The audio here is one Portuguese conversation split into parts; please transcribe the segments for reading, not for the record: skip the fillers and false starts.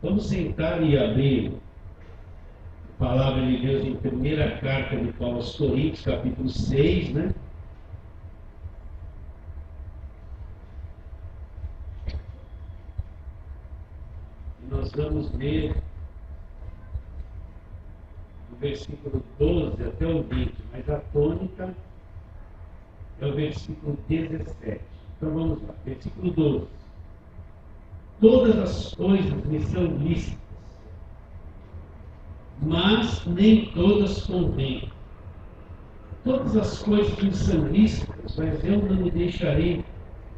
Vamos sentar e abrir a palavra de Deus em primeira carta de Paulo aos Coríntios, capítulo 6, né? E nós vamos ler do versículo 12 até o 20, mas a tônica é o versículo 17. Então vamos lá, versículo 12. Todas as coisas me são lícitas, mas nem todas convêm. Todas as coisas me são lícitas, mas eu não me deixarei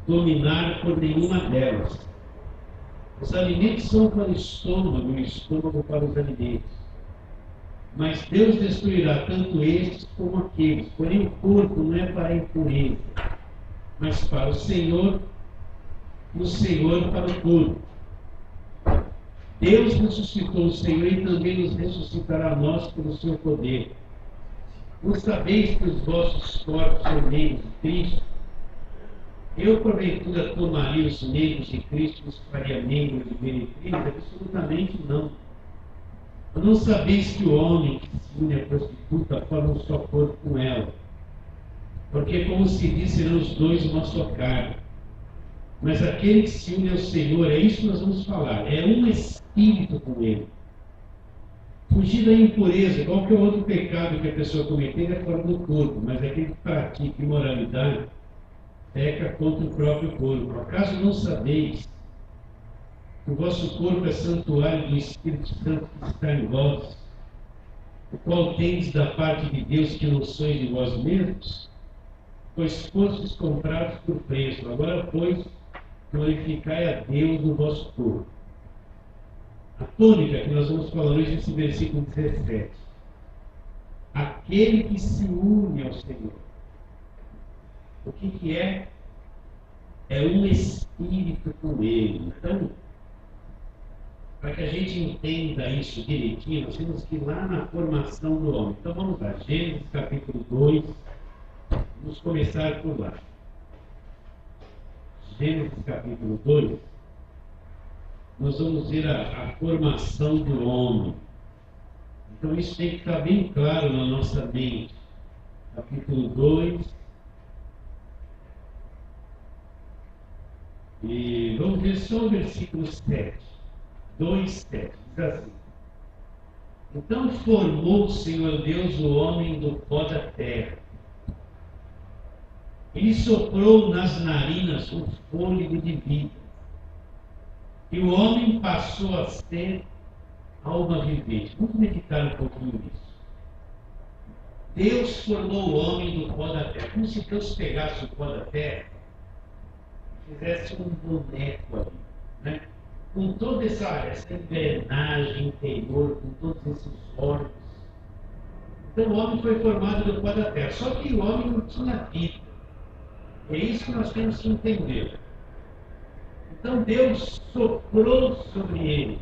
dominar por nenhuma delas. Os alimentos são para o estômago e o estômago para os alimentos. Mas Deus destruirá tanto estes como aqueles. Porém, o corpo não é para a impureza, mas para o Senhor, e o Senhor para o corpo. Deus ressuscitou o Senhor e também nos ressuscitará a nós pelo seu poder. Não sabeis que os vossos corpos são membros de Cristo? Eu, porventura, tomaria os membros de Cristo e os faria membros de meretriz? Absolutamente não. Não sabeis que o homem que se une à prostituta forma um só corpo com ela? Porque, como se diz, serão os dois uma só carne. Mas aquele que se une ao Senhor, é isso que nós vamos falar, é um espírito com ele. Fugir da impureza, qualquer outro pecado que a pessoa cometer é fora do corpo, mas aquele que pratica imoralidade peca contra o próprio corpo. Acaso não sabeis que o vosso corpo é santuário do Espírito Santo que está em vós, o qual tendes da parte de Deus, que não sois de vós mesmos? Pois fostes comprados por preço. Agora, pois, glorificai a Deus no vosso corpo. A tônica que nós vamos falar hoje nesse versículo 17. Aquele que se une ao Senhor. O que é? É um espírito com ele. Então, para que a gente entenda isso direitinho, nós temos que ir lá na formação do homem. Então vamos lá, Gênesis capítulo 2, vamos começar por lá. Gênesis capítulo 2, nós vamos ver a formação do homem. Então isso tem que estar bem claro na nossa mente. Capítulo 2, e vamos ver só o versículo 7. 2:7, diz assim: Então formou o Senhor Deus o homem do pó da terra, e lhe soprou nas narinas um fôlego de vida, e o homem passou a ser alma vivente. Vamos meditar um pouquinho nisso. Deus formou o homem do pó da terra, como se Deus pegasse o pó da terra e fizesse um boneco ali, né? Com toda essa engrenagem interior, com todos esses órgãos. Então o homem foi formado do pó da terra. Só que o homem não tinha vida. É isso que nós temos que entender. Então Deus soprou sobre ele.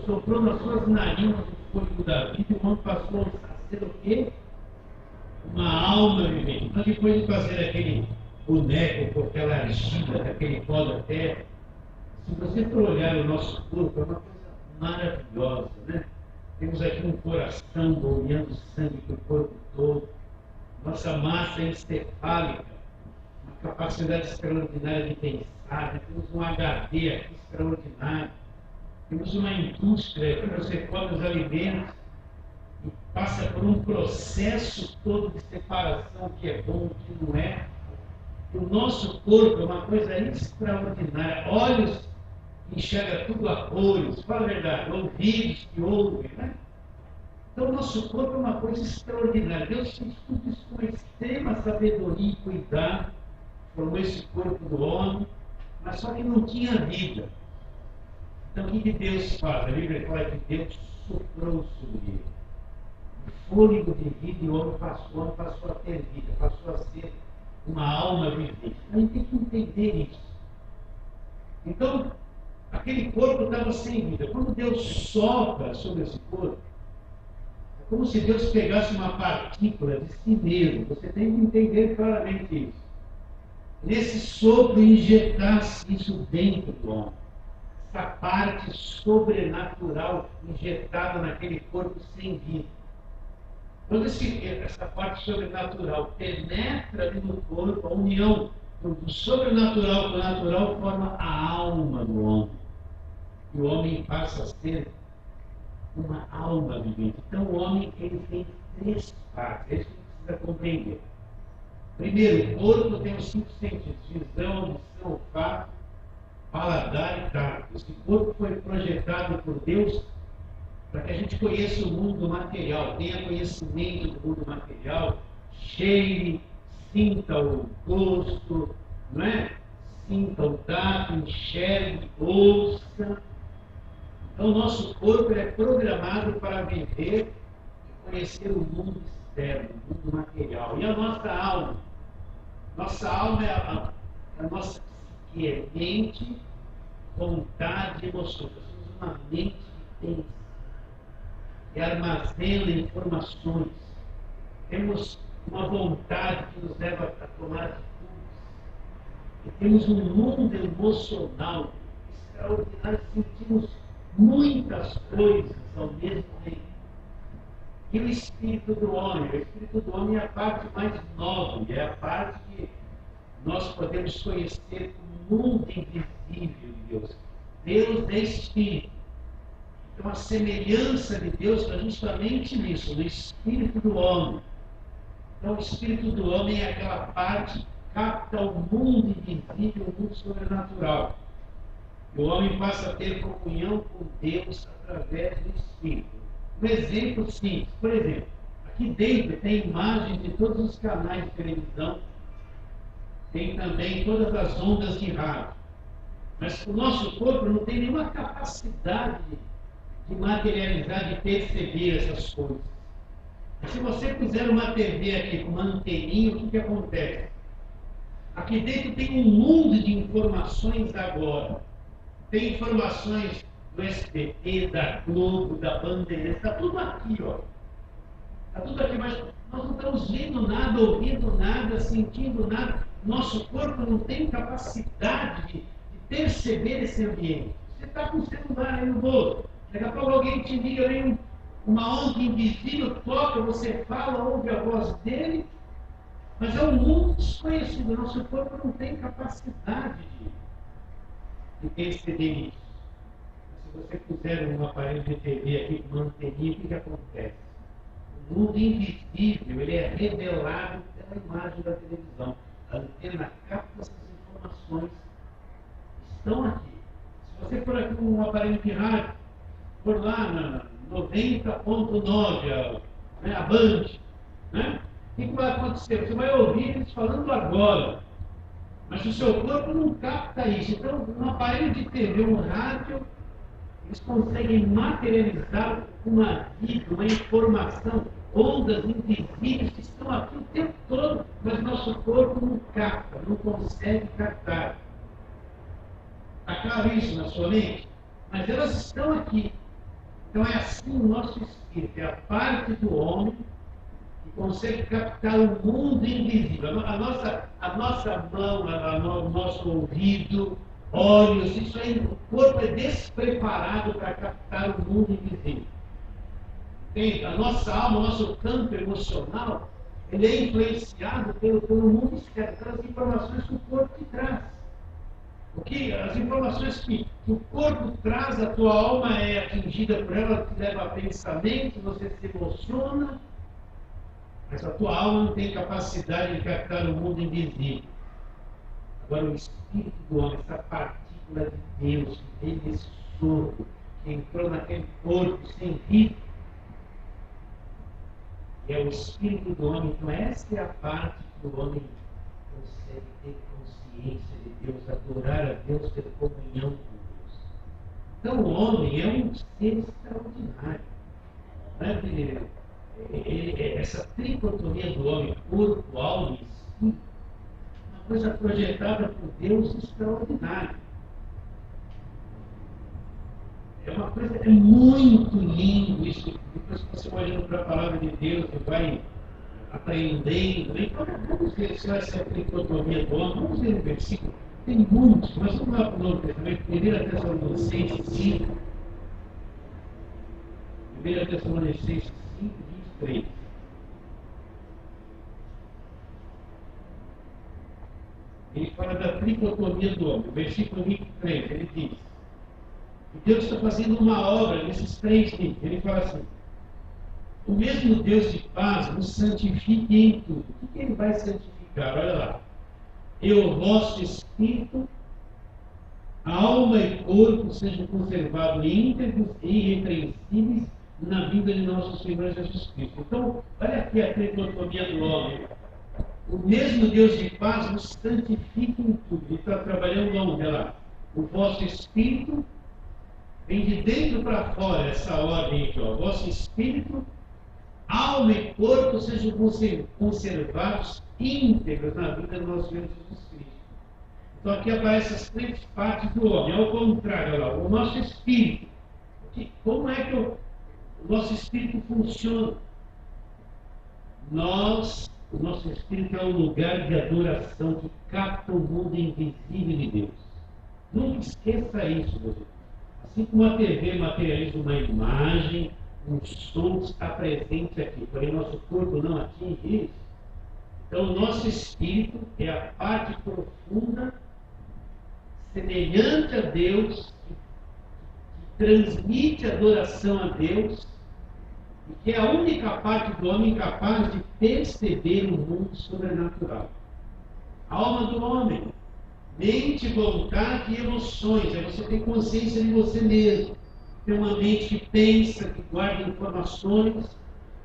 Soprou nas suas narinas o fôlego da vida, e o homem passou a ser o quê? Uma alma vivente. Então depois de fazer aquele boneco com aquela argila, aquele pó da terra, se você for olhar o nosso corpo, é uma coisa maravilhosa, né? Temos aqui um coração bombeando sangue para o corpo todo, nossa massa encefálica, uma capacidade extraordinária de pensar, né? Temos um HD aqui extraordinário, temos uma indústria que você come os alimentos e passa por um processo todo de separação, que é bom, que não é. O nosso corpo é uma coisa extraordinária. Olhos que enxerga tudo a cores, fala a verdade, ouvidos que ouvem, né? Então o nosso corpo é uma coisa extraordinária. Deus fez tudo isso com extrema sabedoria e cuidado, formou esse corpo do homem, mas só que não tinha vida. Então o que Deus faz? A Bíblia fala que Deus soprou sobre ele o fôlego de vida, e o homem passou a ter vida, passou a ser uma alma vivente. A gente tem que entender isso. Então, aquele corpo estava sem vida. Quando Deus sopra sobre esse corpo, é como se Deus pegasse uma partícula de si mesmo. Você tem que entender claramente isso. Nesse sopro, injetasse isso dentro do homem. essa parte sobrenatural injetada naquele corpo sem vida. Quando essa parte sobrenatural penetra ali no corpo, a união do sobrenatural com o natural forma a alma do homem. E o homem passa a ser uma alma vivente. Então o homem ele tem três partes, é isso que precisa compreender. Primeiro, o corpo tem os 5 sentidos: visão, audição, olfato, paladar e tato. Esse corpo foi projetado por Deus para que a gente conheça o mundo material, tenha conhecimento do mundo material, cheire, sinta o gosto, não é? Sinta o tato, enxergue, ouça. Então, o nosso corpo é programado para viver e conhecer o mundo externo, o mundo material. E a nossa alma? Nossa alma é a nossa psique, é mente, vontade e emoções. Nós somos uma mente que pensa, que armazena informações. Temos uma vontade que nos leva a tomar atitudes. E temos um mundo emocional extraordinário, sentimos muitas coisas ao mesmo tempo. E o espírito do homem? O espírito do homem é a parte mais nobre, é a parte que nós podemos conhecer o mundo invisível de Deus. Deus é espírito. Então a semelhança de Deus está justamente nisso, no espírito do homem. Então o espírito do homem é aquela parte que capta o mundo invisível, o mundo sobrenatural. O homem passa a ter comunhão com Deus através do Espírito. Um exemplo simples. Por exemplo, aqui dentro tem imagens de todos os canais de televisão, tem também todas as ondas de rádio. Mas o nosso corpo não tem nenhuma capacidade de materializar, de perceber essas coisas. Mas se você puser uma TV aqui com uma anteninha, o que acontece? Aqui dentro tem um mundo de informações agora. Tem informações do SBT, da Globo, da Bandeirantes, está tudo aqui, ó. Está tudo aqui, mas nós não estamos vendo nada, ouvindo nada, sentindo nada. Nosso corpo não tem capacidade de perceber esse ambiente. Você está com o celular aí no bolso, daqui a pouco alguém te liga, vem uma onda invisível, toca, você fala, ouve a voz dele, mas é um mundo desconhecido. Nosso corpo não tem capacidade de perceber isso. Se você puser um aparelho de TV aqui com uma anteninha, o que acontece? O mundo invisível ele é revelado pela imagem da televisão. A antena capta essas informações que estão aqui. Se você for aqui com um aparelho de rádio, for lá na 90.9, a Band, né? O que vai acontecer? Você vai ouvir eles falando agora. Mas o seu corpo não capta isso. Então, um aparelho de TV, um rádio, eles conseguem materializar uma vida, uma informação, ondas invisíveis que estão aqui o tempo todo, mas nosso corpo não capta, não consegue captar. Está claro isso na sua mente? Mas elas estão aqui. Então é assim o nosso espírito, é a parte do homem que consegue captar o mundo invisível. A nossa mão, o nosso ouvido, olhos, isso aí, o corpo é despreparado para captar o mundo invisível. Entende? A nossa alma, o nosso campo emocional, ele é influenciado pelo mundo externo, pelas informações que o corpo te traz. As informações que o corpo traz, a tua alma é atingida por ela, te leva a pensamento, você se emociona, mas a tua alma não tem capacidade de captar o mundo invisível. Agora, o espírito do homem, essa partícula de Deus que veio desse sopro, que entrou naquele corpo sem vida, é o espírito do homem. Então, essa é a parte que o homem consegue ter consciência de Deus, adorar a Deus, ter comunhão com Deus. Então, o homem é um ser extraordinário. Né? Essa tricotomia do homem, corpo, alma e espírito, uma coisa projetada por Deus extraordinária. É uma coisa, é muito lindo isso. Depois que você vai olhando para a palavra de Deus e vai aprendendo, então vamos ver se essa tricotomia do homem, vamos ver no versículo. tem muitos. Nós vamos lá para o Novo Testamento, 1 Tessalonicenses 5. 1 Tessalonicenses 5, 23. Ele fala da tricotomia do homem. O versículo 23, ele diz: e Deus está fazendo uma obra nesses 3 livros. Ele fala assim: o mesmo Deus de paz nos santifique em tudo. O que ele vai santificar? Olha lá. E o vosso espírito, alma e corpo sejam conservados íntegros e irrepreensíveis na vinda de nosso Senhor Jesus Cristo. Então, olha aqui a tricotomia do homem. O mesmo Deus de paz nos santifica em tudo. Ele está trabalhando onde? Olha lá. O vosso espírito vem de dentro para fora, essa ordem aqui, ó. O vosso espírito, alma e corpo sejam conservados íntegros na vida do nosso Senhor Jesus Cristo. Então aqui aparecem as 3 partes do homem. Ao contrário, olha lá, o nosso espírito. Como é que o nosso espírito funciona? O nosso espírito é um lugar de adoração que capta o mundo invisível de Deus. Nunca esqueça isso, meu Deus. Assim como a TV materializa uma imagem, um som que está presente aqui, porém nosso corpo não atinge isso. Então, o nosso espírito é a parte profunda, semelhante a Deus, que transmite adoração a Deus, e que é a única parte do homem capaz de perceber o mundo sobrenatural. A alma do homem, mente, vontade e emoções. Aí você tem consciência de você mesmo. Tem uma mente que pensa, que guarda informações,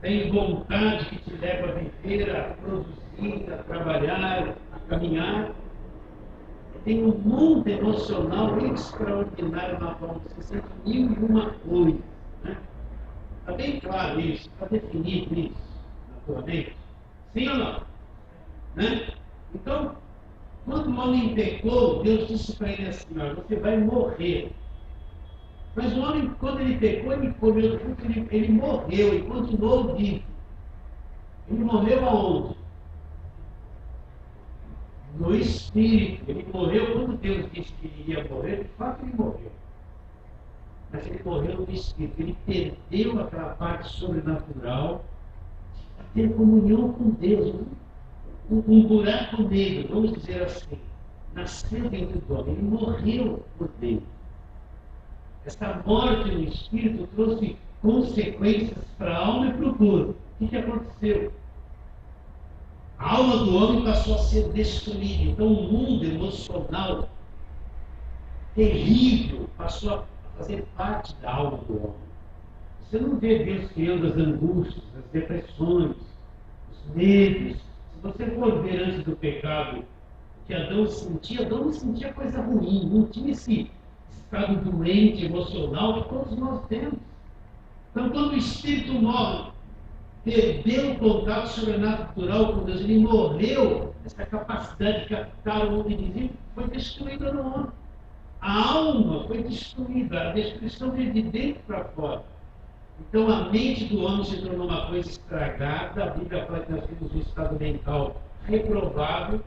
tem vontade que te leva a viver, a produzir, a trabalhar, a caminhar. Tem um mundo emocional extraordinário na qual você sente mil e uma coisa. Né? Está bem claro isso? Está definido isso na tua mente? Sim ou não? Né? Então, quando o homem pecou, Deus disse para ele assim: ó, você vai morrer. Mas o homem, quando ele pecou, ele comeu fruto, ele morreu e continuou vivo. Ele morreu aonde? No espírito. Ele morreu quando Deus disse que ele ia morrer, de fato ele morreu. Mas ele morreu no espírito. Ele perdeu aquela parte sobrenatural de ter comunhão com Deus. Um buraco negro, vamos dizer assim, nasceu dentro do homem. Ele morreu por Deus. Essa morte no espírito trouxe consequências para a alma e para o corpo. O que aconteceu? A alma do homem passou a ser destruída. Então, o mundo emocional terrível passou a fazer parte da alma do homem. Você não vê Deus criando as angústias, as depressões, os medos. Se você for ver antes do pecado o que Adão não sentia coisa ruim, não tinha esse estado doente emocional que todos nós temos. Então, quando o espírito morre, perdeu o contato sobrenatural com Deus, ele morreu, essa capacidade de captar o mundo invisível foi destruída no homem. A alma foi destruída, a destruição veio de dentro para fora. Então a mente do homem se tornou uma coisa estragada, a Bíblia fala que nós temos um estado mental reprovável.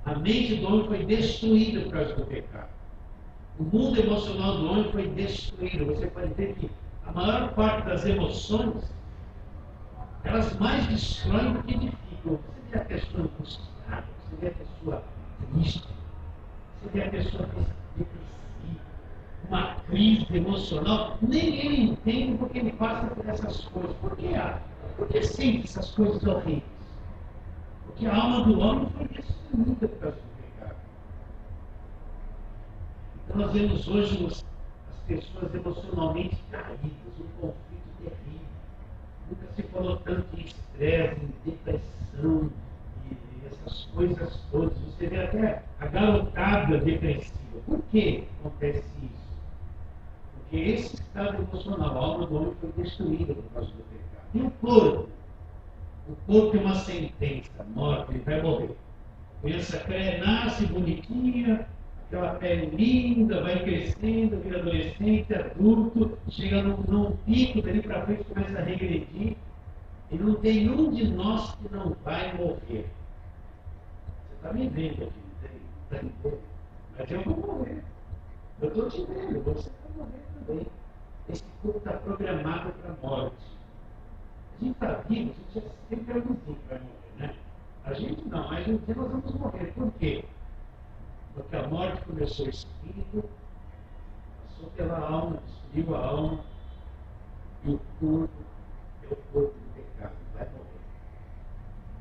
A mente do homem foi destruída por causa do pecado. O mundo emocional do homem foi destruído. Você pode ver que a maior parte das emoções, elas mais destroem do que edificam. Você vê a pessoa angustiada, você vê a pessoa triste, você vê a pessoa depressiva, uma crise emocional, nem ele entende porque ele passa por essas coisas. Por que sente essas coisas horríveis? Porque a alma do homem foi destruída por causa do pecado. Então nós vemos hoje as pessoas emocionalmente caídas, um conflito terrível. Nunca se falou tanto em estresse, em depressão, e essas coisas todas. Você vê até a garotada depressiva. Por que acontece isso? Porque esse estado emocional, a alma do homem foi destruída por causa do pecado. E o corpo? O corpo tem uma sentença, morte, ele vai morrer. Pensa que nasce bonitinha, aquela pele linda, vai crescendo, vira adolescente, adulto, chega num pico, dali para frente começa a regredir, e não tem um de nós que não vai morrer. Você está me vendo aqui, não tem? Está de boa. Mas eu vou morrer. Eu estou te vendo, você vai morrer também. Esse corpo está programado para a morte. A gente está vivo, a gente sempre é algum dia que vai morrer, né? A gente não, mas um dia nós vamos morrer. Por quê? Porque a morte começou o espírito, passou pela alma, destruiu a alma, e o corpo é o corpo do pecado, vai morrer.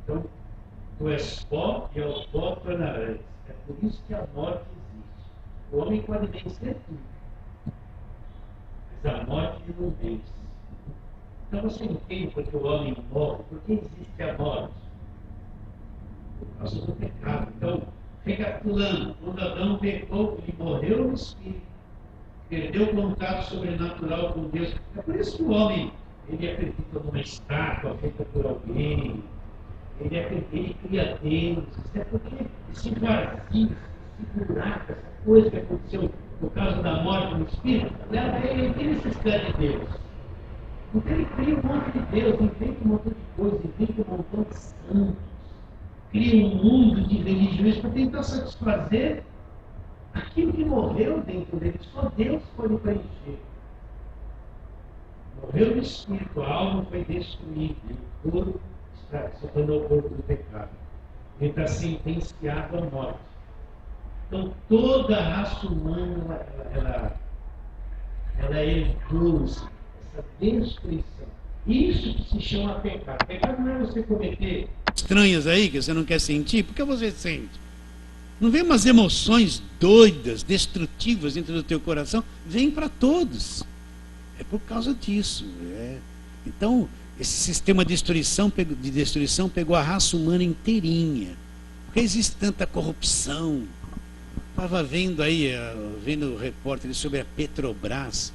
Então, tu és pó e ao pó tornarás. É por isso que a morte existe. O homem pode vencer tudo, mas a morte não vence. Então você entende porque o homem morre, por que existe a morte? Por causa do pecado. Então, recapitulando, quando Adão pecou, ele morreu no espírito, perdeu o contato sobrenatural com Deus. É por isso que o homem, ele acredita numa estátua feita por alguém, ele cria deuses. É porque esse vazio, esse buraco, essa coisa que aconteceu por causa da morte no espírito, leva ele, tem necessidade de Deus. Então ele cria um monte de Deus, inventa um montão de coisas, inventa um montão de santos, cria um mundo de religiões para tentar satisfazer aquilo que morreu dentro dele. Só Deus pode preencher. Morreu no espírito, a alma foi destruída, e o corpo se tornou o corpo do pecado. Ele está sentenciado à morte. Então toda a raça humana ela herdou essa destruição. Isso que se chama pecado. Pecado não é você cometer estranhas aí que você não quer sentir, porque você sente. Não vem umas emoções doidas, destrutivas dentro do teu coração? Vem para todos. É por causa disso. Então, esse sistema de destruição pegou a raça humana inteirinha. Porque existe tanta corrupção. Estava vendo aí, vendo o repórter sobre a Petrobras,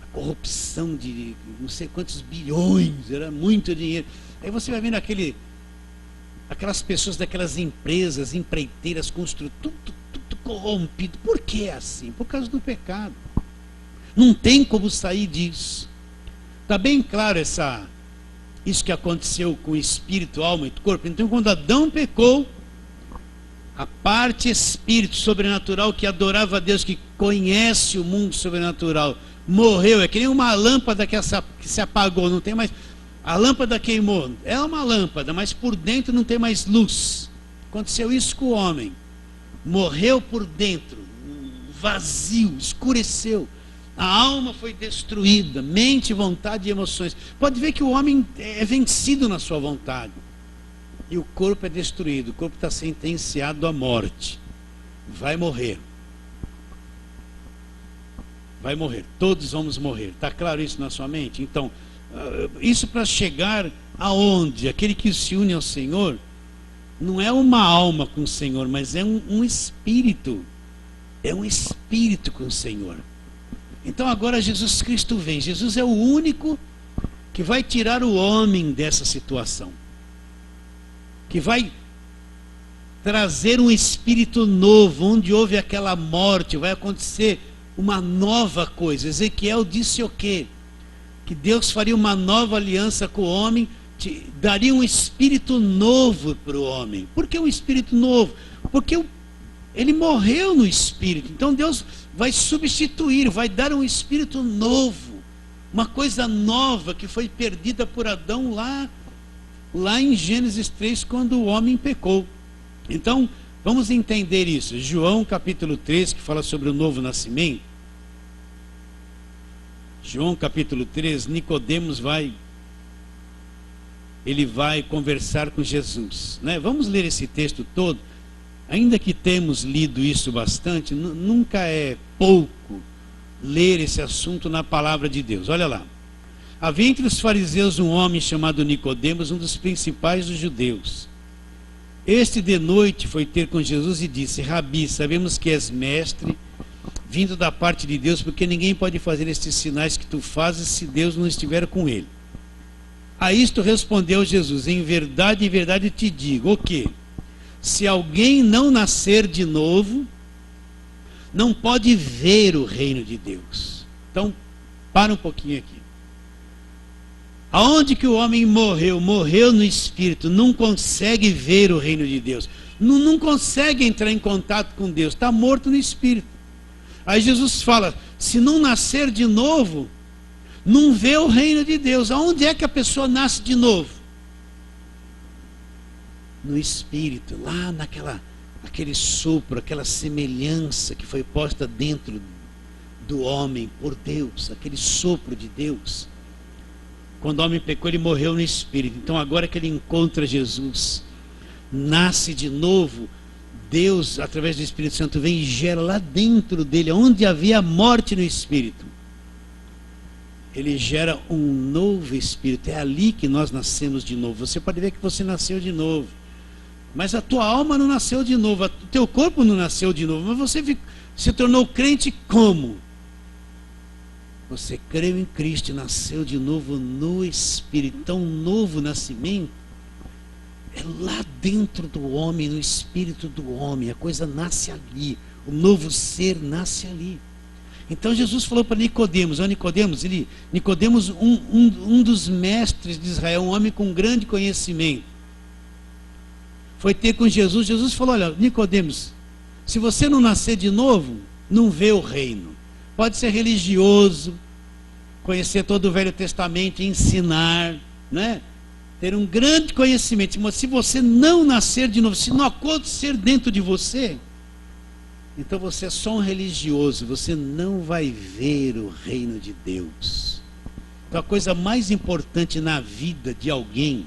a corrupção de não sei quantos bilhões, era muito dinheiro. Aí você vai vendo aquelas pessoas daquelas empresas, empreiteiras, tudo corrompido. Por que é assim? Por causa do pecado. Não tem como sair disso. Está bem claro isso que aconteceu com o espírito, alma e corpo. Então, quando Adão pecou, a parte espírito sobrenatural que adorava a Deus, que conhece o mundo sobrenatural, morreu. É que nem uma lâmpada que se apagou, não tem mais. A lâmpada queimou, é uma lâmpada, mas por dentro não tem mais luz. Aconteceu isso com o homem. Morreu por dentro, vazio, escureceu. A alma foi destruída, mente, vontade e emoções. Pode ver que o homem é vencido na sua vontade. E o corpo é destruído, o corpo está sentenciado à morte. Vai morrer. Vai morrer, todos vamos morrer. Está claro isso na sua mente? Então, isso para chegar aonde? Aquele que se une ao Senhor, não é uma alma com o Senhor, mas é um espírito. É um espírito com o Senhor. Então agora Jesus Cristo vem. Jesus é o único que vai tirar o homem dessa situação. Que vai trazer um espírito novo, onde houve aquela morte, vai acontecer uma nova coisa. Ezequiel disse o quê? Que Deus faria uma nova aliança com o homem, daria um espírito novo para o homem. Por que um espírito novo? Porque ele morreu no espírito. Então Deus vai substituir, vai dar um espírito novo, uma coisa nova que foi perdida por Adão lá em Gênesis 3, quando o homem pecou. Então, vamos entender isso. João capítulo 3, que fala sobre o novo nascimento. João capítulo 3, Nicodemos vai conversar com Jesus, né? Vamos ler esse texto todo. Ainda que temos lido isso bastante, nunca é pouco ler esse assunto na palavra de Deus. Olha lá. Havia entre os fariseus um homem chamado Nicodemos, um dos principais dos judeus. Este de noite foi ter com Jesus e disse: Rabi, sabemos que és mestre, vindo da parte de Deus, porque ninguém pode fazer estes sinais que tu fazes se Deus não estiver com ele. A isto respondeu Jesus: em verdade te digo, o quê? Se alguém não nascer de novo, não pode ver o reino de Deus. Então, para um pouquinho aqui. Aonde que o homem morreu? Morreu no espírito, não consegue ver o reino de Deus. não consegue entrar em contato com Deus, está morto no espírito. Aí Jesus fala, se não nascer de novo, não vê o reino de Deus. Aonde é que a pessoa nasce de novo? No espírito, lá aquele sopro, aquela semelhança que foi posta dentro do homem por Deus, aquele sopro de Deus. Quando o homem pecou, ele morreu no espírito. Então agora que ele encontra Jesus, nasce de novo, Deus, através do Espírito Santo, vem e gera lá dentro dele, onde havia morte no espírito, ele gera um novo espírito. É ali que nós nascemos de novo. Você pode ver que você nasceu de novo, mas a tua alma não nasceu de novo, o teu corpo não nasceu de novo, mas você se tornou crente como? Você creu em Cristo e nasceu de novo no Espírito. Então, um novo nascimento é lá dentro do homem, no espírito do homem. A coisa nasce ali, o novo ser nasce ali. Então Jesus falou para Nicodemos, Nicodemos, um dos mestres de Israel, um homem com grande conhecimento, foi ter com Jesus. Jesus falou, olha, Nicodemos, se você não nascer de novo, não vê o reino. Pode ser religioso, conhecer todo o Velho Testamento, ensinar, né? Ter um grande conhecimento, mas se você não nascer de novo, se não acontecer dentro de você, então você é só um religioso, você não vai ver o reino de Deus. Então a coisa mais importante na vida de alguém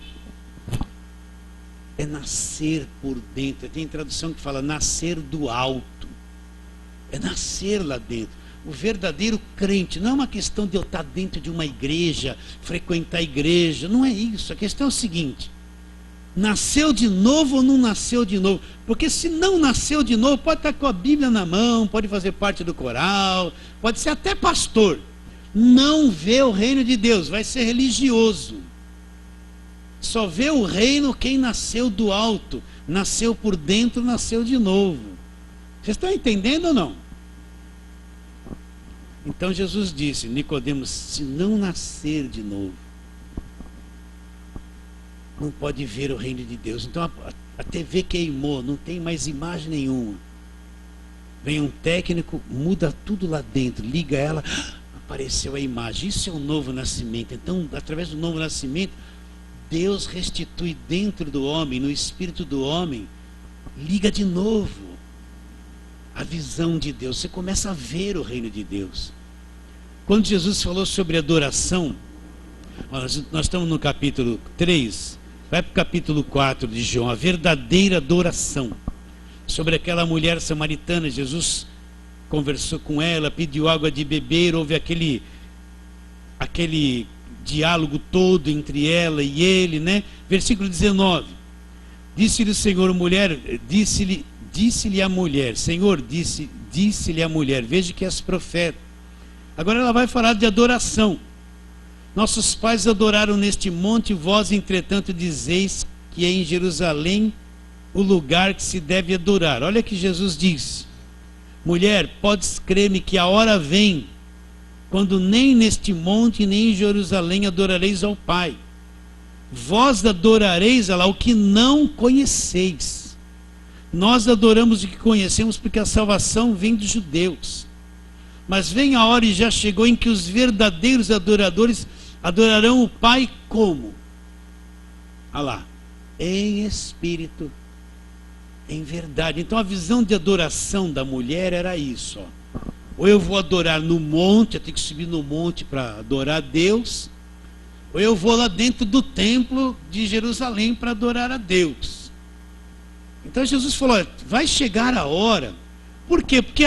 é nascer por dentro. Tem tradução que fala nascer do alto, é nascer lá dentro. O verdadeiro crente não é uma questão de eu estar dentro de uma igreja, frequentar a igreja, não é isso. A questão é o seguinte: nasceu de novo ou não nasceu de novo? Porque se não nasceu de novo, pode estar com a Bíblia na mão, pode fazer parte do coral, pode ser até pastor, não vê o reino de Deus, vai ser religioso. Só vê o reino quem nasceu do alto, nasceu por dentro, nasceu de novo. Vocês estão entendendo ou não? Então Jesus disse, Nicodemos, se não nascer de novo, não pode ver o reino de Deus. Então a TV queimou, não tem mais imagem nenhuma. Vem um técnico, muda tudo lá dentro, liga ela, apareceu a imagem. Isso é o novo nascimento. Então, através do novo nascimento, Deus restitui dentro do homem, no espírito do homem, liga de novo a visão de Deus. Você começa a ver o reino de Deus. Quando Jesus falou sobre adoração, nós estamos no capítulo 3, vai para o capítulo 4 de João, a verdadeira adoração. Sobre aquela mulher samaritana, Jesus conversou com ela, pediu água de beber, houve aquele diálogo todo entre ela e ele, né? Versículo 19, disse-lhe o Senhor, disse-lhe a mulher, Senhor, disse-lhe a mulher, veja que és profeta. Agora ela vai falar de adoração. Nossos pais adoraram neste monte, vós entretanto dizeis que é em Jerusalém o lugar que se deve adorar. Olha que Jesus diz, mulher, podes crer-me que a hora vem, quando nem neste monte, nem em Jerusalém adorareis ao Pai. Vós adorareis a lá o que não conheceis. Nós adoramos o que conhecemos, porque a salvação vem dos judeus. Mas vem a hora, e já chegou, em que os verdadeiros adoradores adorarão o Pai como? Olha lá, em espírito, em verdade. Então a visão de adoração da mulher era isso, ó. Ou eu vou adorar no monte, eu tenho que subir no monte para adorar a Deus, ou eu vou lá dentro do templo de Jerusalém para adorar a Deus. Então Jesus falou, olha, vai chegar a hora. Por quê? Porque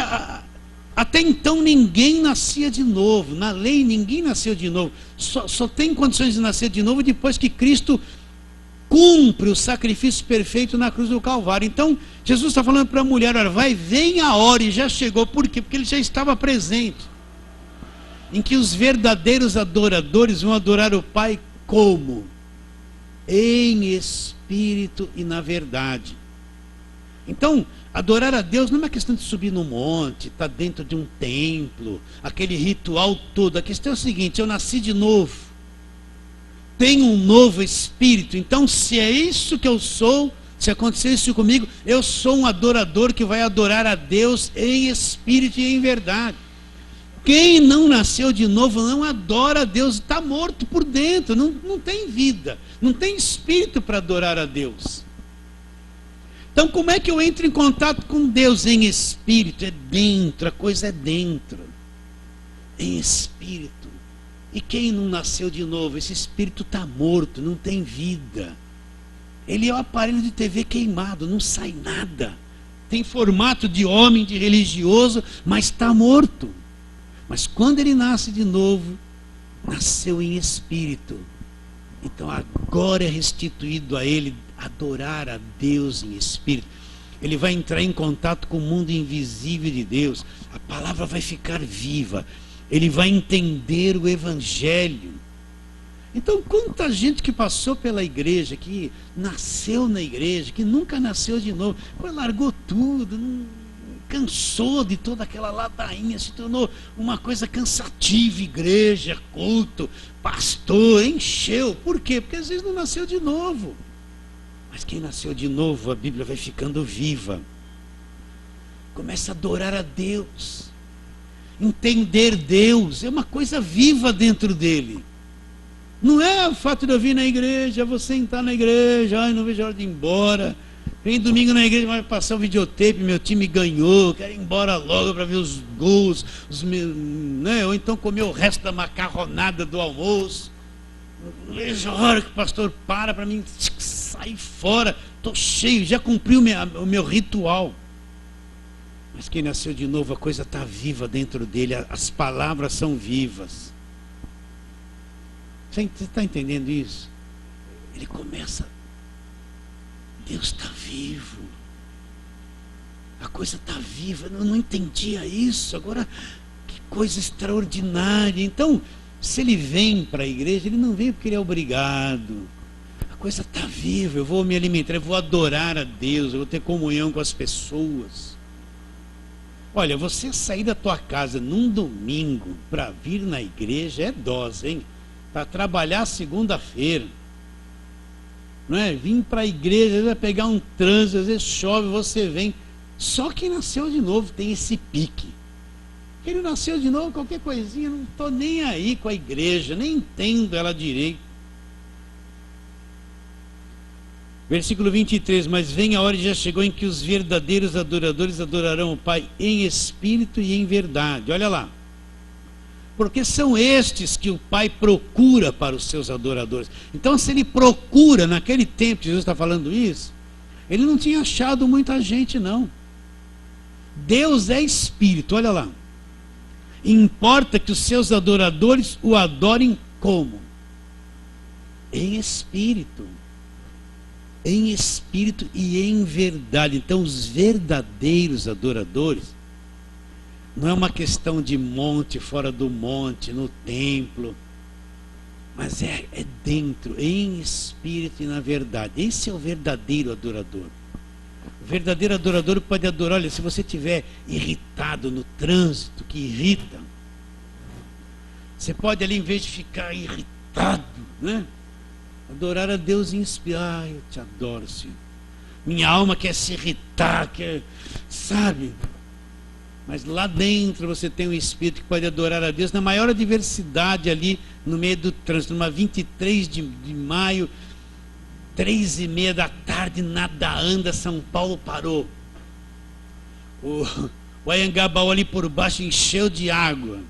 até então ninguém nascia de novo. Na lei ninguém nasceu de novo. Só tem condições de nascer de novo depois que Cristo cumpre o sacrifício perfeito na cruz do Calvário. Então Jesus está falando para a mulher, olha, vem a hora, e já chegou. Por quê? Porque ele já estava presente, em que os verdadeiros adoradores vão adorar o Pai como? Em espírito e na verdade. Então, adorar a Deus não é uma questão de subir no monte, estar dentro de um templo, aquele ritual todo. A questão é o seguinte, eu nasci de novo, tenho um novo espírito. Então, se é isso que eu sou, Se aconteceu isso comigo, eu sou um adorador que vai adorar a Deus em espírito e em verdade. Quem não nasceu de novo não adora a Deus, está morto por dentro, não tem vida, não tem espírito para adorar a Deus. Então como é que eu entro em contato com Deus? Em espírito, é dentro, a coisa é dentro, em espírito. E quem não nasceu de novo, esse espírito está morto, não tem vida. Ele é o aparelho de TV queimado, não sai nada. Tem formato de homem, de religioso, mas está morto. Mas quando ele nasce de novo, nasceu em espírito. Então agora é restituído a ele adorar a Deus em espírito. Ele vai entrar em contato com o mundo invisível de Deus. A palavra vai ficar viva. Ele vai entender o Evangelho. Então, quanta gente que passou pela igreja, que nasceu na igreja, que nunca nasceu de novo, largou tudo, cansou de toda aquela ladainha, se tornou uma coisa cansativa, igreja, culto, pastor, encheu. Por quê? Porque às vezes não nasceu de novo. Mas quem nasceu de novo, a Bíblia vai ficando viva. Começa a adorar a Deus. Entender Deus, é uma coisa viva dentro dele. Não é o fato de eu vir na igreja, vou sentar na igreja, ai, não vejo a hora de ir embora. Vem domingo na igreja, vai passar o videotape, meu time ganhou, quero ir embora logo para ver os gols, né? Ou então comer o resto da macarronada do almoço. Não vejo a hora que o pastor para mim sair fora, estou cheio, já cumpri o meu ritual. Mas quem nasceu de novo, a coisa está viva dentro dele, as palavras são vivas. Você está entendendo isso? Ele começa, Deus está vivo, a coisa está viva, eu não entendia isso, agora que coisa extraordinária. Então, se ele vem para a igreja, ele não vem porque ele é obrigado, a coisa está viva, eu vou me alimentar, eu vou adorar a Deus, eu vou ter comunhão com as pessoas. Olha, você sair da tua casa num domingo para vir na igreja é dose, hein? Para trabalhar segunda-feira, não é? Vim para a igreja, às vezes vai pegar um trânsito, às vezes chove, você vem. Só quem nasceu de novo tem esse pique. Quem não nasceu de novo, qualquer coisinha, não estou nem aí com a igreja, nem entendo ela direito. Versículo 23, mas vem a hora e já chegou em que os verdadeiros adoradores adorarão o Pai em espírito e em verdade. Olha lá. Porque são estes que o Pai procura para os seus adoradores. Então, se ele procura, naquele tempo, Jesus está falando isso, ele não tinha achado muita gente, não. Deus é espírito, olha lá. Importa que os seus adoradores o adorem como? Em espírito. Em espírito e em verdade. Então, os verdadeiros adoradores, não é uma questão de monte, fora do monte, no templo, mas é dentro, em espírito e na verdade. Esse é o verdadeiro adorador. O verdadeiro adorador pode adorar. Olha, se você estiver irritado no trânsito, que irrita, você pode ali, em vez de ficar irritado, né, adorar a Deus em espírito. Ai, eu te adoro, Senhor. Minha alma quer se irritar, quer, sabe? Mas lá dentro você tem um espírito que pode adorar a Deus na maior adversidade ali no meio do trânsito. Numa 23 de maio, 3:30 da tarde, nada anda, São Paulo parou. O Anhangabaú ali por baixo encheu de água.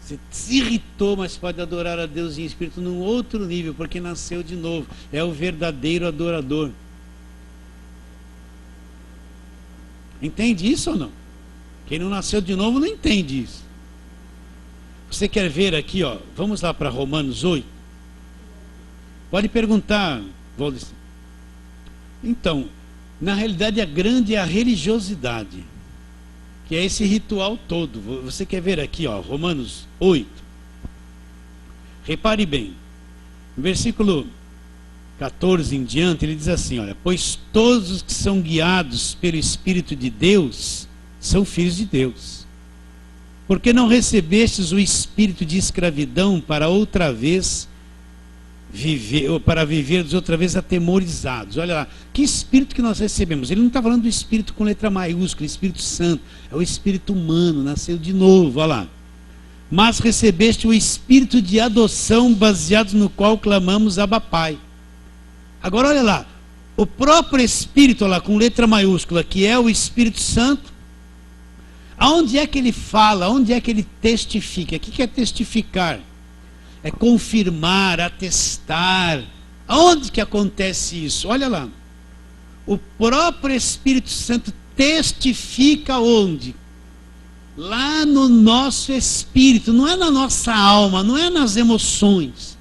Você se irritou, mas pode adorar a Deus em espírito num outro nível, porque nasceu de novo. É o verdadeiro adorador. Entende isso ou não? Quem não nasceu de novo não entende isso. Você quer ver aqui, ó? Vamos lá para Romanos 8. Pode perguntar, Valdeci. Então, na realidade a grande é a religiosidade, que é esse ritual todo. Você quer ver aqui, ó, Romanos 8. Repare bem. No versículo 14 em diante, ele diz assim, olha, pois todos os que são guiados pelo Espírito de Deus são filhos de Deus. Porque não recebestes o espírito de escravidão para outra vez para vivermos outra vez atemorizados. Olha lá, que espírito que nós recebemos? Ele não está falando do espírito com letra maiúscula, Espírito Santo, é o espírito humano, nasceu de novo, olha lá. Mas recebeste o espírito de adoção, baseado no qual clamamos Abba Pai. Agora olha lá, o próprio espírito, olha lá, com letra maiúscula, que é o Espírito Santo, aonde é que ele fala, onde é que ele testifica? O que é testificar? É confirmar, atestar. Aonde que acontece isso? Olha lá. O próprio Espírito Santo testifica onde? Lá no nosso espírito, não é na nossa alma, não é nas emoções.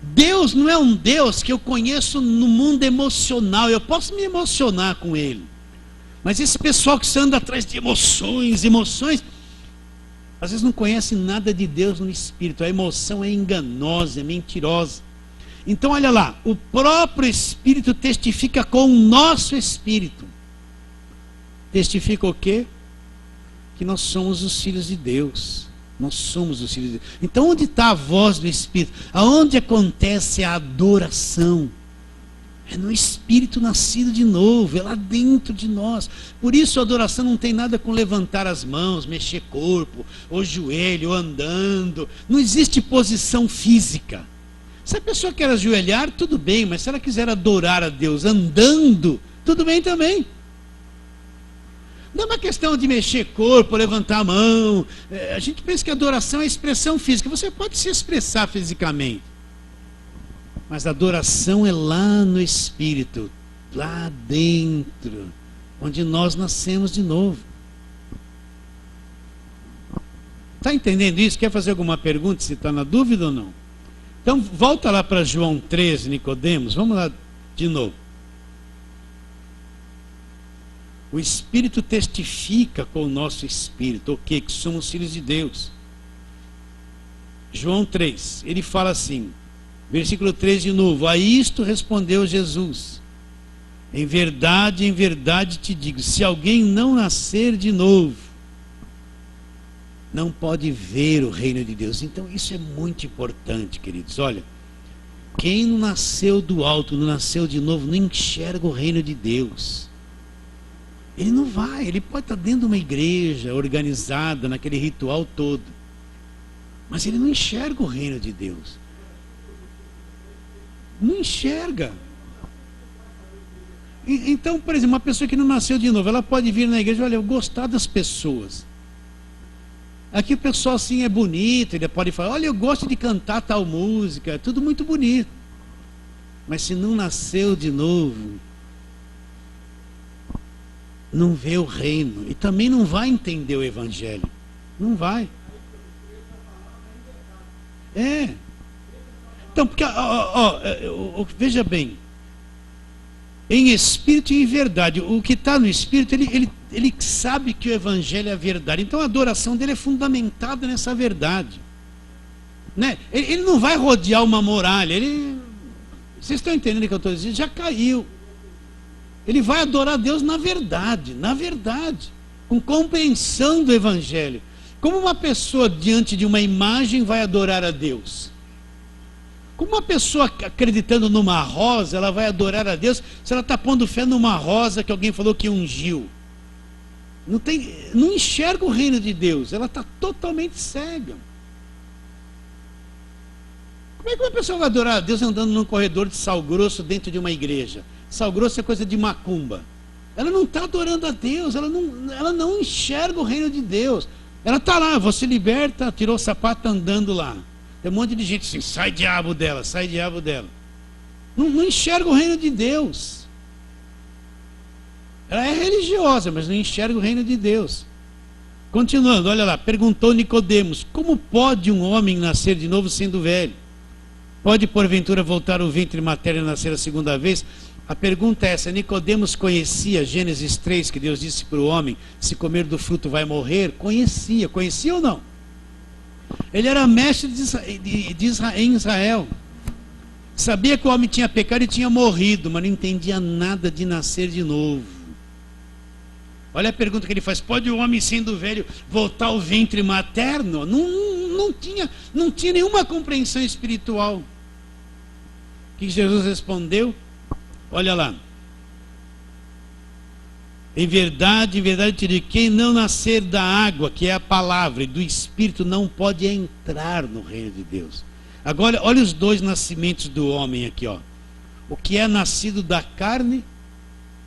Deus não é um Deus que eu conheço no mundo emocional, eu posso me emocionar com Ele. Mas esse pessoal que anda atrás de emoções, às vezes não conhece nada de Deus no espírito. A emoção é enganosa, é mentirosa. Então olha lá, o próprio Espírito testifica com o nosso espírito. Testifica o quê? Que nós somos os filhos de Deus. Nós somos os filhos de Deus. Então onde está a voz do Espírito? Aonde acontece a adoração? É no Espírito nascido de novo, é lá dentro de nós. Por isso a adoração não tem nada com levantar as mãos, mexer corpo, ou joelho, ou andando. Não existe posição física. Se a pessoa quer ajoelhar, tudo bem, mas se ela quiser adorar a Deus andando, tudo bem também. Não é uma questão de mexer corpo, levantar a mão. A gente pensa que a adoração é expressão física. Você pode se expressar fisicamente. Mas a adoração é lá no Espírito, lá dentro, onde nós nascemos de novo. Está entendendo isso? Quer fazer alguma pergunta, se está na dúvida ou não? Então volta lá para João 13, Nicodemos, vamos lá de novo. O Espírito testifica com o nosso Espírito, o quê? Que somos filhos de Deus. João 3, ele fala assim, versículo 3 de novo: a isto respondeu Jesus: em verdade te digo, se alguém não nascer de novo, não pode ver o reino de Deus. Então isso é muito importante, queridos. Olha, quem não nasceu do alto, não nasceu de novo, não enxerga o reino de Deus. Ele não vai, ele pode estar dentro de uma igreja organizada, naquele ritual todo, mas ele não enxerga o reino de Deus. Não enxerga. Então, por exemplo, uma pessoa que não nasceu de novo, ela pode vir na igreja: olha, eu gostar das pessoas. Aqui o pessoal assim é bonito, ele pode falar: olha, eu gosto de cantar tal música, é tudo muito bonito. Mas se não nasceu de novo, não vê o reino e também não vai entender o evangelho. Não vai. Então, porque, veja bem, em espírito e em verdade, o que está no espírito, ele sabe que o evangelho é a verdade. Então a adoração dele é fundamentada nessa verdade, né? Ele não vai rodear uma muralha. Vocês estão entendendo o que eu estou dizendo? Já caiu. Ele vai adorar a Deus na verdade, com compreensão do evangelho. Como uma pessoa diante de uma imagem vai adorar a Deus? Como uma pessoa acreditando numa rosa, ela vai adorar a Deus se ela está pondo fé numa rosa que alguém falou que ungiu? Não enxerga o reino de Deus, ela está totalmente cega. Como é que uma pessoa vai adorar a Deus andando num corredor de sal grosso dentro de uma igreja? Sal grosso é coisa de macumba. Ela não está adorando a Deus, ela não enxerga o reino de Deus. Ela está lá, você liberta, tirou o sapato, andando lá. Tem um monte de gente assim: sai diabo dela, sai diabo dela. Não enxerga o reino de Deus. Ela é religiosa, mas não enxerga o reino de Deus. Continuando, olha lá, perguntou Nicodemos: como pode um homem nascer de novo sendo velho? Pode porventura voltar ao ventre materno e nascer a segunda vez? A pergunta é essa: Nicodemos conhecia Gênesis 3, que Deus disse para o homem: se comer do fruto vai morrer? Conhecia ou não? Ele era mestre em Israel. Sabia que o homem tinha pecado e tinha morrido, mas não entendia nada de nascer de novo. Olha a pergunta que ele faz: pode o homem sendo velho voltar ao ventre materno? Não tinha nenhuma compreensão espiritual. que Jesus respondeu? Olha lá. Em verdade eu te digo, quem não nascer da água, que é a palavra, e do Espírito, não pode entrar no reino de Deus. Agora, olha os dois nascimentos do homem aqui, ó. O que é nascido da carne,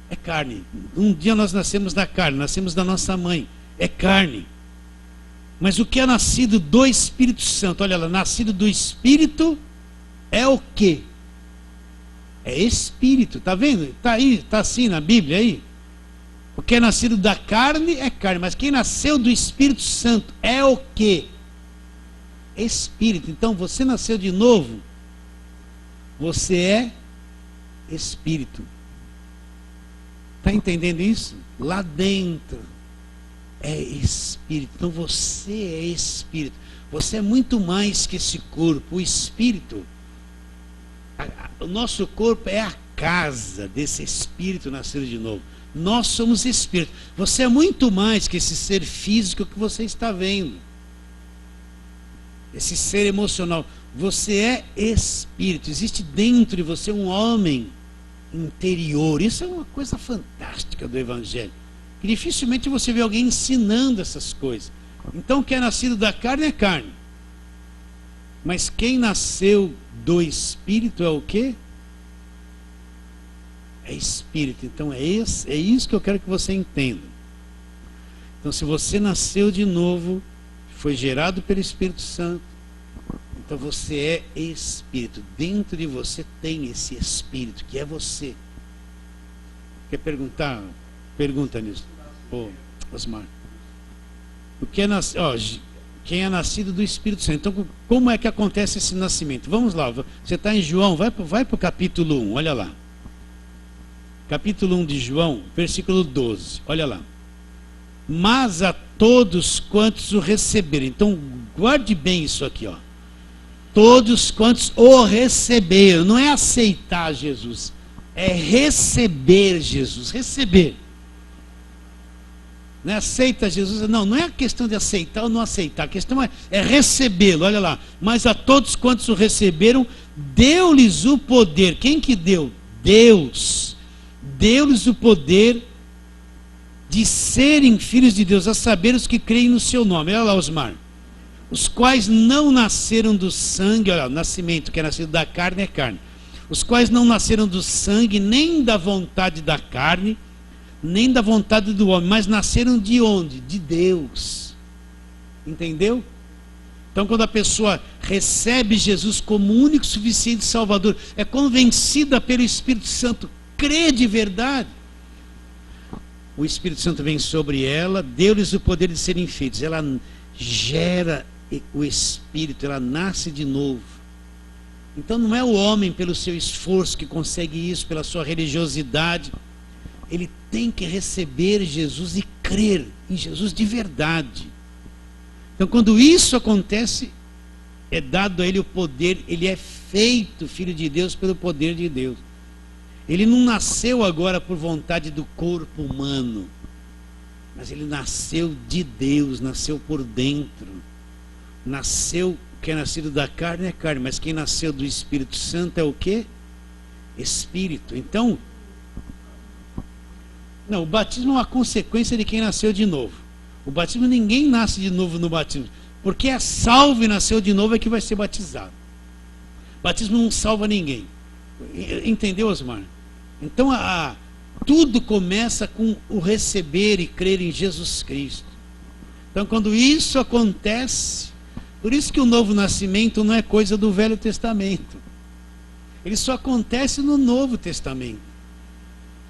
é carne. Um dia nós nascemos da carne, nascemos da nossa mãe, é carne. Mas o que é nascido do Espírito Santo, olha lá, nascido do Espírito é o quê? É Espírito, tá vendo? Está aí, está assim na Bíblia aí. O que é nascido da carne é carne, mas quem nasceu do Espírito Santo é o quê? Espírito. Então você nasceu de novo, você é Espírito. Está entendendo isso? Lá dentro é Espírito. Então você é Espírito. Você é muito mais que esse corpo. O Espírito, o nosso corpo é a casa desse Espírito nascido de novo. Nós somos Espírito. Você é muito mais que esse ser físico que você está vendo. Esse ser emocional. Você é Espírito. Existe dentro de você um homem interior. Isso é uma coisa fantástica do Evangelho. Que dificilmente você vê alguém ensinando essas coisas. Então, quem é nascido da carne é carne. Mas quem nasceu do Espírito é o quê? É Espírito. Então é isso que eu quero que você entenda. Então, se você nasceu de novo, foi gerado pelo Espírito Santo, então você é Espírito. Dentro de você tem esse Espírito, que é você. Quer perguntar? Pergunta nisso. Ô, Osmar. O que é quem é nascido do Espírito Santo. Então, como é que acontece esse nascimento? Vamos lá. Você está em João, vai para o capítulo 1, olha lá. Capítulo 1 de João, versículo 12, olha lá. Mas a todos quantos o receberam. Então, guarde bem isso aqui, ó. Todos quantos o receberam. Não é aceitar Jesus, é receber Jesus. Receber. Não é aceita Jesus. Não é a questão de aceitar ou não aceitar. A questão é recebê-lo. Olha lá. Mas a todos quantos o receberam, deu-lhes o poder. Quem que deu? Deus. Deu-lhes o poder de serem filhos de Deus, a saber os que creem no seu nome. Olha lá, Osmar. Os quais não nasceram do sangue, olha, o nascimento que é nascido da carne é carne. Os quais não nasceram do sangue, nem da vontade da carne, nem da vontade do homem, mas nasceram de onde? De Deus. Entendeu? Então, quando a pessoa recebe Jesus como único, suficiente Salvador, é convencida pelo Espírito Santo, crê de verdade, o Espírito Santo vem sobre ela, deu-lhes o poder de serem filhos. Ela gera o Espírito, ela nasce de novo. Então não é o homem pelo seu esforço que consegue isso, pela sua religiosidade. Ele tem que receber Jesus e crer em Jesus de verdade. Então, quando isso acontece, é dado a ele o poder, ele é feito filho de Deus pelo poder de Deus. Ele não nasceu agora por vontade do corpo humano, mas ele nasceu de Deus, nasceu por dentro. Nasceu, quem é nascido da carne é carne, mas quem nasceu do Espírito Santo é o quê? Espírito. Então, não, o batismo é uma consequência de quem nasceu de novo. O batismo, ninguém nasce de novo no batismo, porque é salvo e nasceu de novo é que vai ser batizado. O batismo não salva ninguém. Entendeu, Osmar? Então, tudo começa com o receber e crer em Jesus Cristo. Então, quando isso acontece, por isso que o novo nascimento não é coisa do Velho Testamento. Ele só acontece no Novo Testamento.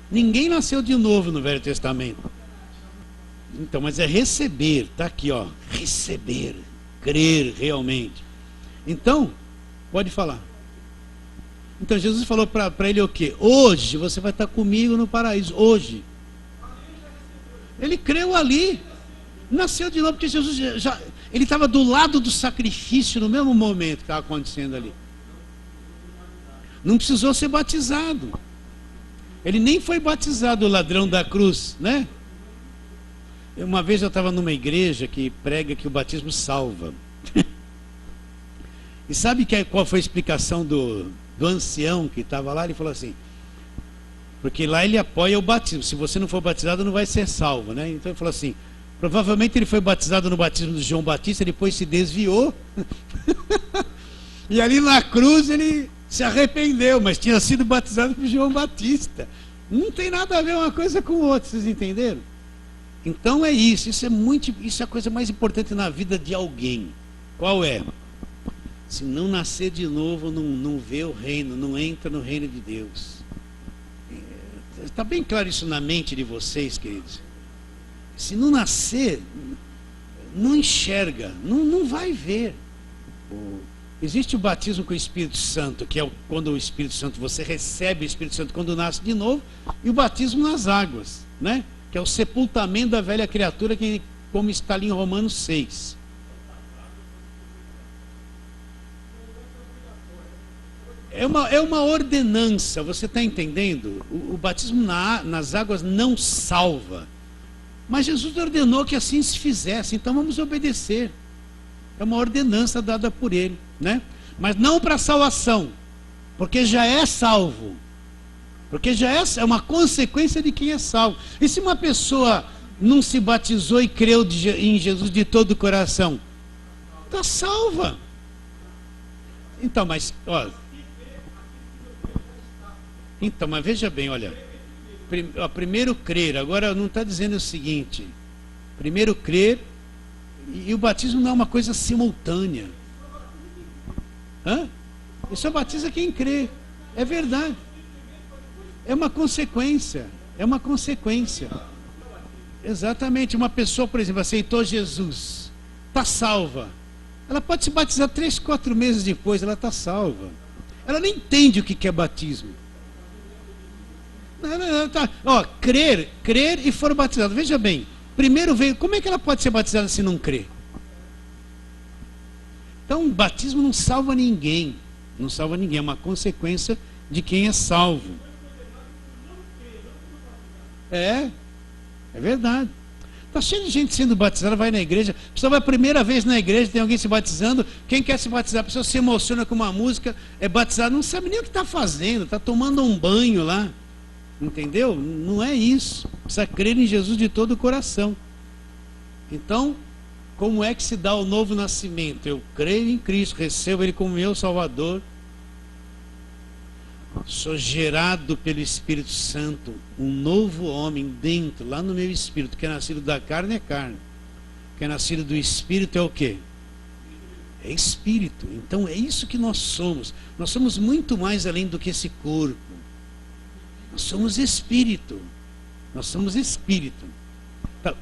Ninguém nasceu de novo no Velho Testamento. Então, mas é receber, está aqui, ó, receber, crer realmente. Então, pode falar. Então Jesus falou para ele o quê? Hoje você vai estar comigo no paraíso, hoje. Ele creu ali, nasceu de novo, porque Jesus ele estava do lado do sacrifício no mesmo momento que estava acontecendo ali. Não precisou ser batizado. Ele nem foi batizado, o ladrão da cruz, né? Uma vez eu estava numa igreja que prega que o batismo salva. E sabe qual foi a explicação do ancião que estava lá, ele falou assim, porque lá ele apoia o batismo, se você não for batizado não vai ser salvo, né? Então ele falou assim, provavelmente ele foi batizado no batismo de João Batista, depois se desviou, e ali na cruz ele se arrependeu, mas tinha sido batizado por João Batista. Não tem nada a ver uma coisa com outra, vocês entenderam? Então é isso, isso é a coisa mais importante na vida de alguém. Qual é? Se não nascer de novo, não vê o reino, não entra no reino de Deus. Está bem claro isso na mente de vocês, queridos? Se não nascer, não enxerga, não vai ver. Existe o batismo com o Espírito Santo, que é quando o Espírito Santo, você recebe o Espírito Santo quando nasce de novo, e o batismo nas águas, né? Que é o sepultamento da velha criatura, que, como está ali em Romanos 6. É uma ordenança, você está entendendo? O batismo nas águas não salva. Mas Jesus ordenou que assim se fizesse, então vamos obedecer. É uma ordenança dada por ele, né? Mas não para salvação, porque já é salvo. Porque já é uma consequência de quem é salvo. E se uma pessoa não se batizou e creu em Jesus de todo o coração, está salva. Então, mas veja bem, olha, primeiro crer, agora não está dizendo o seguinte, primeiro crer, e o batismo não é uma coisa simultânea. E só batiza quem crê, é verdade. É uma consequência, Exatamente, uma pessoa, por exemplo, aceitou Jesus, está salva. Ela pode se batizar 3, 4 meses depois, ela está salva. Ela nem entende o que é batismo. Crer e for batizado. Veja bem, primeiro veio, como é que ela pode ser batizada se não crer? Então, o batismo não salva ninguém. Não salva ninguém, é uma consequência de quem é salvo. É verdade. Está cheio de gente sendo batizada, vai na igreja, a pessoa vai a primeira vez na igreja, tem alguém se batizando, quem quer se batizar, a pessoa se emociona com uma música, é batizado, não sabe nem o que está fazendo, está tomando um banho lá. Entendeu? Não é isso. Precisa crer em Jesus de todo o coração. Então, como é que se dá o novo nascimento? Eu creio em Cristo, recebo Ele como meu Salvador, sou gerado pelo Espírito Santo, um novo homem dentro, lá no meu espírito. Que é nascido da carne é carne, que é nascido do Espírito é o quê? É Espírito. Então é isso que nós somos. Nós somos muito mais além do que esse corpo. Nós somos Espírito. Nós somos Espírito. Tá.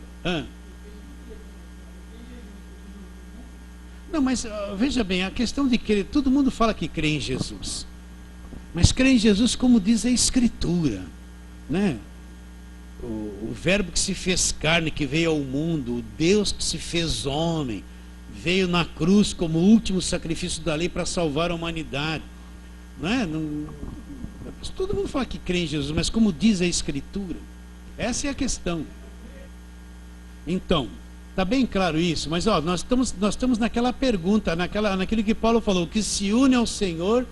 Não, mas veja bem, a questão de crer, todo mundo fala que crê em Jesus. Mas crê em Jesus como diz a Escritura, né? O verbo que se fez carne, que veio ao mundo, o Deus que se fez homem, veio na cruz como último sacrifício da lei para salvar a humanidade. Não é? Todo mundo fala que crê em Jesus, mas como diz a Escritura, essa é a questão. Então, está bem claro isso, mas nós estamos naquela pergunta, naquilo que Paulo falou, que se une ao Senhor,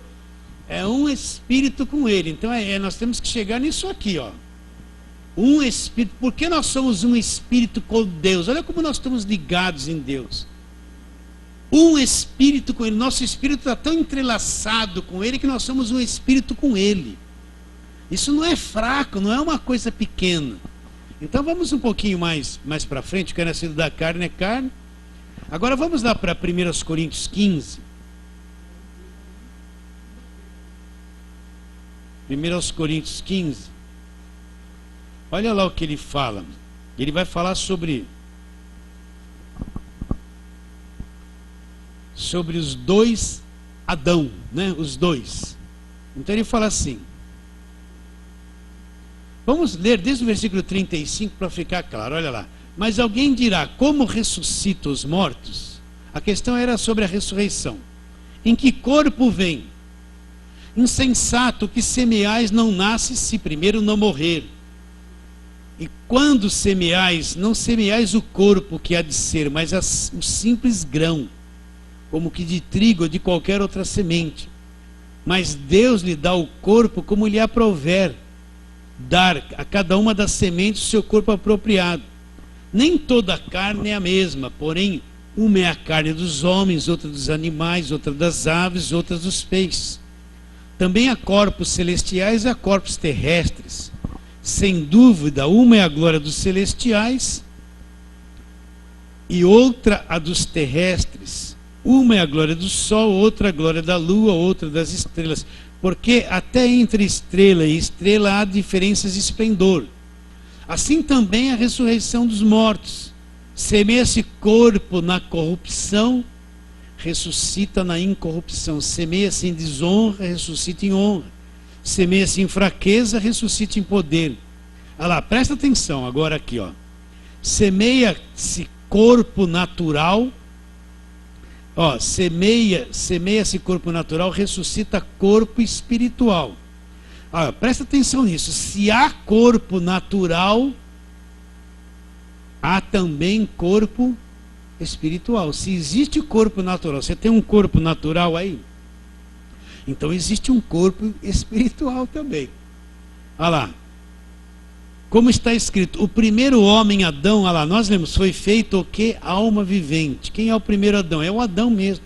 é um espírito com Ele. Então nós temos que chegar nisso aqui, um espírito. Por que nós somos um espírito com Deus? Olha como nós estamos ligados em Deus. Um espírito com Ele. Nosso espírito está tão entrelaçado com Ele que nós somos um espírito com Ele. Isso não é fraco, não é uma coisa pequena. Então vamos um pouquinho mais para frente. O que é nascido da carne é carne. Agora vamos lá para 1 Coríntios 15. 1 Coríntios 15. Olha lá o que ele fala. Ele vai falar sobre os dois Adão, né? Os dois. Então ele fala assim. Vamos ler desde o versículo 35 para ficar claro. Olha lá. Mas alguém dirá, como ressuscita os mortos? A questão era sobre a ressurreição. Em que corpo vem? Insensato, que semeais não nasce se primeiro não morrer. E quando semeais, não semeais o corpo que há de ser, mas o simples grão, como que de trigo ou de qualquer outra semente. mas Deus lhe dá o corpo como lhe aprouver, dar a cada uma das sementes o seu corpo apropriado. Nem toda a carne é a mesma, porém, uma é a carne dos homens, outra dos animais, outra das aves, outra dos peixes. Também há corpos celestiais e há corpos terrestres. Sem dúvida, uma é a glória dos celestiais e outra a dos terrestres. Uma é a glória do sol, outra a glória da lua, outra das estrelas. Porque até entre estrela e estrela há diferenças de esplendor. Assim também a ressurreição dos mortos. Semeia-se corpo na corrupção, ressuscita na incorrupção. Semeia-se em desonra, ressuscita em honra. Semeia-se em fraqueza, ressuscita em poder. Olha lá, presta atenção agora aqui, ó. Semeia-se corpo natural, ó, semeia-se corpo natural, ressuscita corpo espiritual. Ó, presta atenção nisso. Se há corpo natural, há também corpo espiritual. Se existe corpo natural, você tem um corpo natural aí? Então existe um corpo espiritual também. Olha lá. Como está escrito, o primeiro homem, Adão, olha lá, nós lemos, foi feito o que? Alma vivente. Quem é o primeiro Adão? É o Adão mesmo.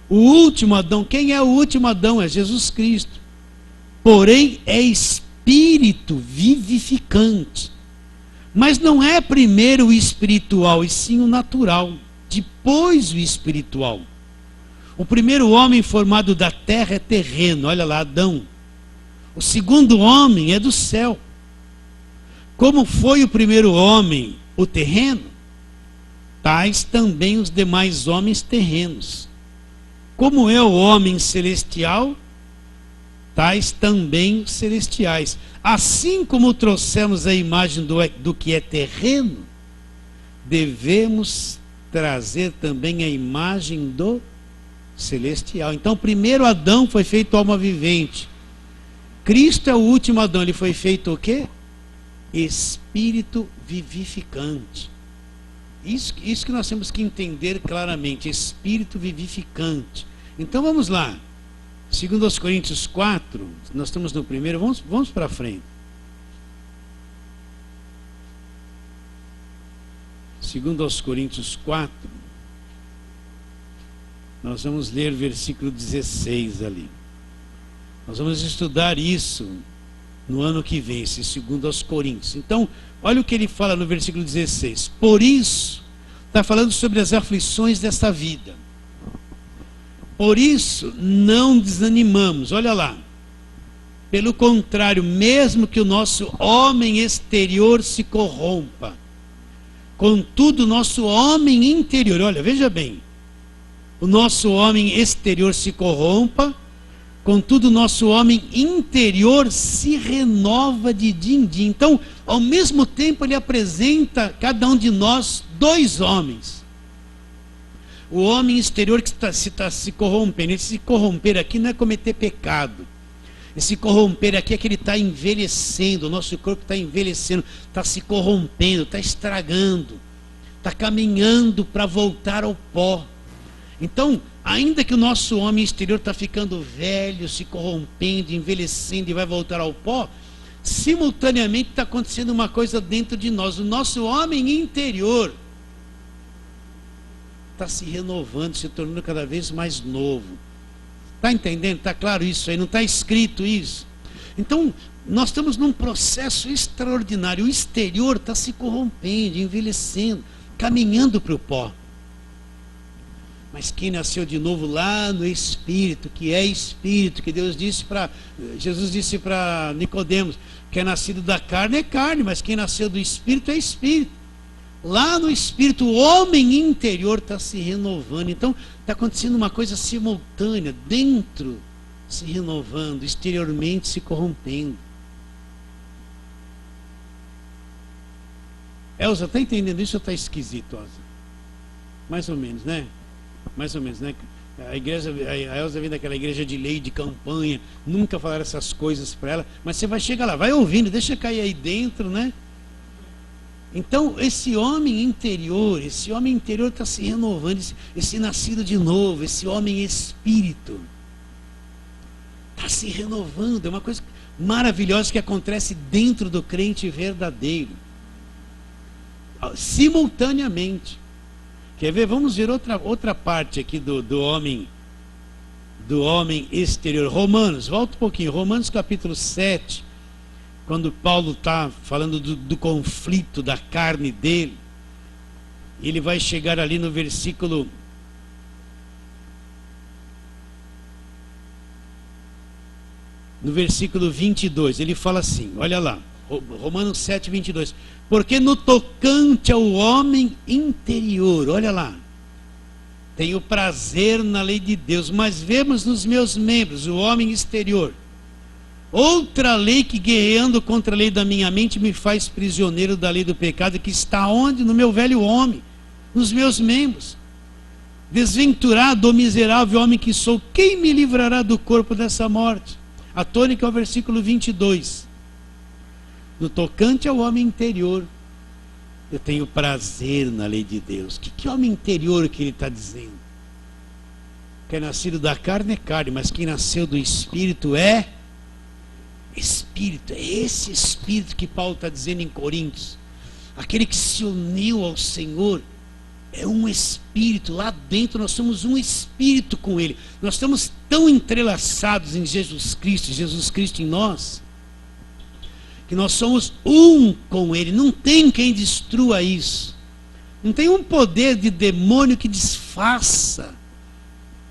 O último Adão, quem é o último Adão? É Jesus Cristo. Porém, é espírito vivificante. Mas não é primeiro o espiritual, e sim o natural. Depois o espiritual. O primeiro homem formado da terra é terreno, olha lá, Adão. O segundo homem é do céu. Como foi o primeiro homem, o terreno, tais também os demais homens terrenos. Como é o homem celestial, tais também os celestiais. Assim como trouxemos a imagem do que é terreno, devemos trazer também a imagem do celestial. Então, primeiro Adão foi feito alma vivente. Cristo é o último Adão, ele foi feito o quê? Espírito vivificante. Isso que nós temos que entender claramente, espírito vivificante. Então vamos lá. Segundo aos Coríntios 4, nós estamos no primeiro, vamos para frente. Segundo aos Coríntios 4, nós vamos ler versículo 16 ali. Nós vamos estudar isso no ano que vem, esse segundo aos Coríntios. Então, olha o que ele fala no versículo 16. Por isso, está falando sobre as aflições desta vida. Por isso, não desanimamos. Olha lá. Pelo contrário, mesmo que o nosso homem exterior se corrompa, contudo, o nosso homem interior, olha, veja bem, o nosso homem exterior se corrompa, contudo, o nosso homem interior se renova de dia em dia. Então, ao mesmo tempo, ele apresenta cada um de nós dois homens. O homem exterior que está se corrompendo. Esse se corromper aqui não é cometer pecado. Esse corromper aqui é que ele está envelhecendo. O nosso corpo está envelhecendo, está se corrompendo, está estragando, está caminhando para voltar ao pó. Então, ainda que o nosso homem exterior está ficando velho, se corrompendo, envelhecendo e vai voltar ao pó, simultaneamente está acontecendo uma coisa dentro de nós. O nosso homem interior está se renovando, se tornando cada vez mais novo. Está entendendo? Está claro isso aí? Não está escrito isso? Então, nós estamos num processo extraordinário. O exterior está se corrompendo, envelhecendo, caminhando para o pó. Mas quem nasceu de novo lá no Espírito, que é Espírito, que Jesus disse para Nicodemos, que é nascido da carne é carne, mas quem nasceu do Espírito é Espírito. Lá no Espírito, o homem interior está se renovando. Então, está acontecendo uma coisa simultânea, dentro se renovando, exteriormente se corrompendo. Elza, está entendendo isso ou está esquisito, Elza? Mais ou menos, né? Mais ou menos, né? A Elza vem daquela igreja de lei, de campanha, nunca falaram essas coisas para ela, mas você vai chegar lá, vai ouvindo, deixa cair aí dentro, né? Então, esse homem interior está se renovando, esse nascido de novo, esse homem espírito. está se renovando. É uma coisa maravilhosa que acontece dentro do crente verdadeiro, simultaneamente. Quer ver? Vamos ver outra parte aqui do homem exterior. Romanos, volta um pouquinho. Romanos capítulo 7, quando Paulo está falando do conflito da carne dele, ele vai chegar ali no versículo 22, ele fala assim, olha lá, Romanos 7, 22. Porque no tocante ao homem interior, olha lá, tenho prazer na lei de Deus, mas vemos nos meus membros, o homem exterior, outra lei que, guerreando contra a lei da minha mente, me faz prisioneiro da lei do pecado, que está onde? No meu velho homem, nos meus membros. Desventurado, miserável homem que sou, quem me livrará do corpo dessa morte? A tônica é o versículo 22. No tocante ao homem interior, eu tenho prazer na lei de Deus. Que homem interior que ele está dizendo? Quem é nascido da carne é carne, mas quem nasceu do Espírito é Espírito. É esse Espírito que Paulo está dizendo em Coríntios. Aquele que se uniu ao Senhor é um Espírito. Lá dentro nós somos um Espírito com Ele. Nós estamos tão entrelaçados em Jesus Cristo em nós, que nós somos um com Ele. Não tem quem destrua isso. Não tem um poder de demônio que desfaça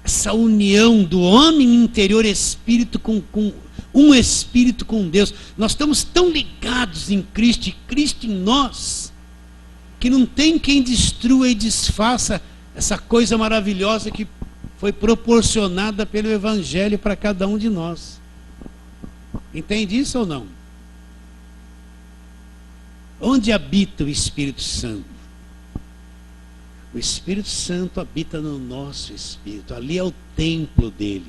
essa união do homem interior espírito com um espírito com Deus. Nós estamos tão ligados em Cristo e Cristo em nós, que não tem quem destrua e desfaça essa coisa maravilhosa que foi proporcionada pelo Evangelho para cada um de nós. Entende isso ou não? Onde habita o Espírito Santo? O Espírito Santo habita no nosso espírito. Ali é o templo dele.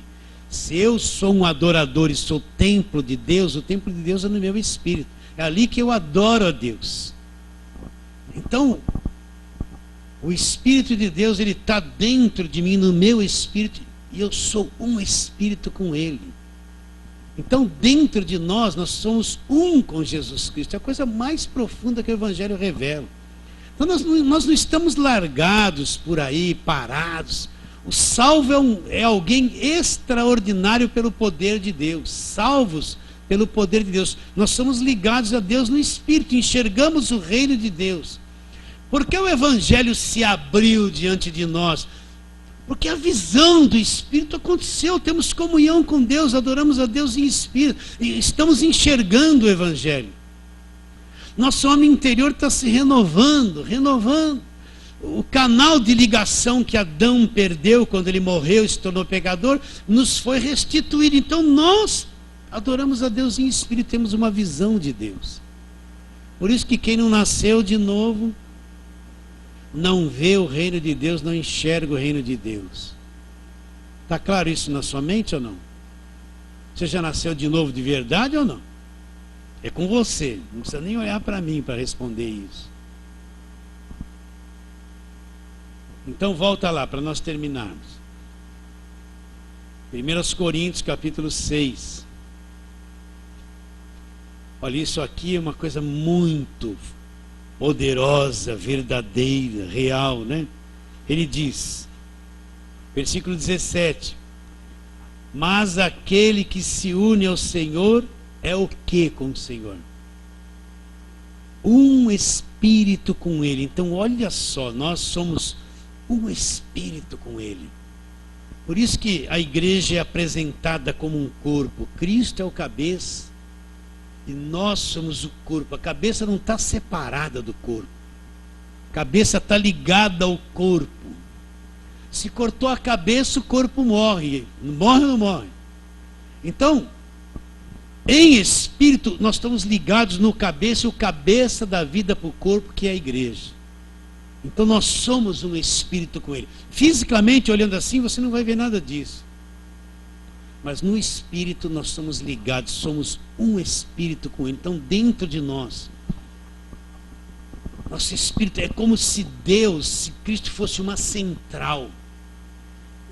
Se eu sou um adorador e sou templo de Deus, o templo de Deus é no meu espírito. É ali que eu adoro a Deus. Então, o Espírito de Deus, ele está dentro de mim, no meu espírito, e eu sou um espírito com ele. Então, dentro de nós, nós somos um com Jesus Cristo. É a coisa mais profunda que o Evangelho revela. Então, nós não estamos largados por aí, parados. O salvo é alguém extraordinário pelo poder de Deus. Salvos pelo poder de Deus. Nós somos ligados a Deus no Espírito, enxergamos o reino de Deus. Por que o Evangelho se abriu diante de nós? Porque a visão do Espírito aconteceu, temos comunhão com Deus, adoramos a Deus em Espírito, e estamos enxergando o Evangelho. Nosso homem interior está se renovando. O canal de ligação que Adão perdeu quando ele morreu e se tornou pecador, nos foi restituído. Então nós adoramos a Deus em Espírito, temos uma visão de Deus. Por isso que quem não nasceu de novo, não vê o reino de Deus, não enxerga o reino de Deus. Está claro isso na sua mente ou não? Você já nasceu de novo de verdade ou não? É com você, não precisa nem olhar para mim para responder isso. Então volta lá para nós terminarmos. 1 Coríntios capítulo 6. Olha, isso aqui é uma coisa muito poderosa, verdadeira, real, né? Ele diz, versículo 17: mas aquele que se une ao Senhor é o que com o Senhor? Um espírito com Ele. Então olha só, nós somos um espírito com Ele. Por isso que a igreja é apresentada como um corpo. Cristo é o cabeça e nós somos o corpo. A cabeça não está separada do corpo. A cabeça está ligada ao corpo. Se cortou a cabeça, o corpo morre. Morre ou não morre? Então, em espírito, nós estamos ligados no cabeça, e o cabeça da vida para o corpo, que é a igreja. Então nós somos um espírito com Ele. Fisicamente, olhando assim, você não vai ver nada disso. Mas no espírito nós somos ligados, somos um espírito com Ele. Então dentro de nós, nosso espírito é como se Deus, se Cristo fosse uma central.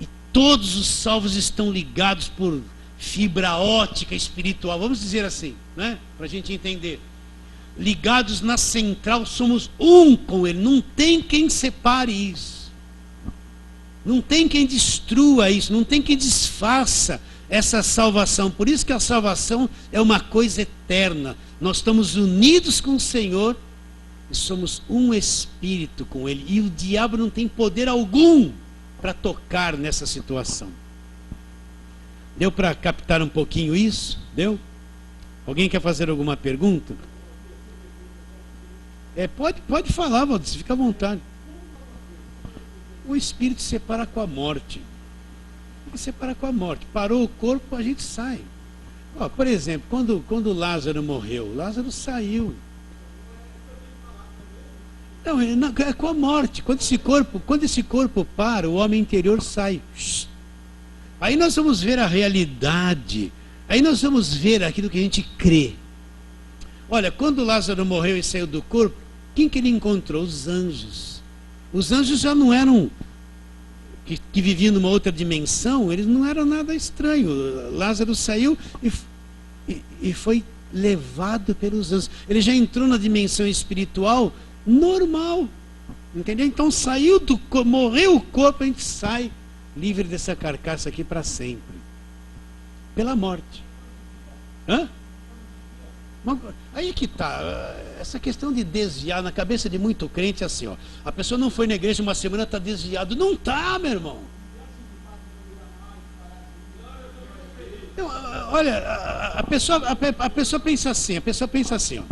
E todos os salvos estão ligados por fibra ótica espiritual, vamos dizer assim, né? Para a gente entender. Ligados na central, somos um com Ele. Não tem quem separe isso. Não tem quem destrua isso. Não tem quem desfaça essa salvação. Por isso que a salvação é uma coisa eterna. Nós estamos unidos com o Senhor e somos um espírito com Ele. E o diabo não tem poder algum para tocar nessa situação. Deu para captar um pouquinho isso? Deu? Alguém quer fazer alguma pergunta? Pode falar, Valdir, fica à vontade. O espírito se separa com a morte. Ele separa com a morte. Parou o corpo, a gente sai. Ó, por exemplo, quando Lázaro morreu, Lázaro saiu. Não, é com a morte. Quando esse corpo para, o homem interior sai. Aí nós vamos ver a realidade. Aí nós vamos ver aquilo que a gente crê. Olha, quando Lázaro morreu e saiu do corpo, quem que ele encontrou? Os anjos. Os anjos já não eram que viviam numa outra dimensão, eles não eram nada estranho. Lázaro saiu e foi levado pelos anjos. Ele já entrou na dimensão espiritual normal. Entendeu? Então saiu morreu o corpo, a gente sai livre dessa carcaça aqui para sempre. Pela morte. Hã? Aí que está, essa questão de desviar na cabeça de muito crente é assim, ó, a pessoa não foi na igreja uma semana, está desviado. Não está, meu irmão. Então, olha, a pessoa pensa assim, ó,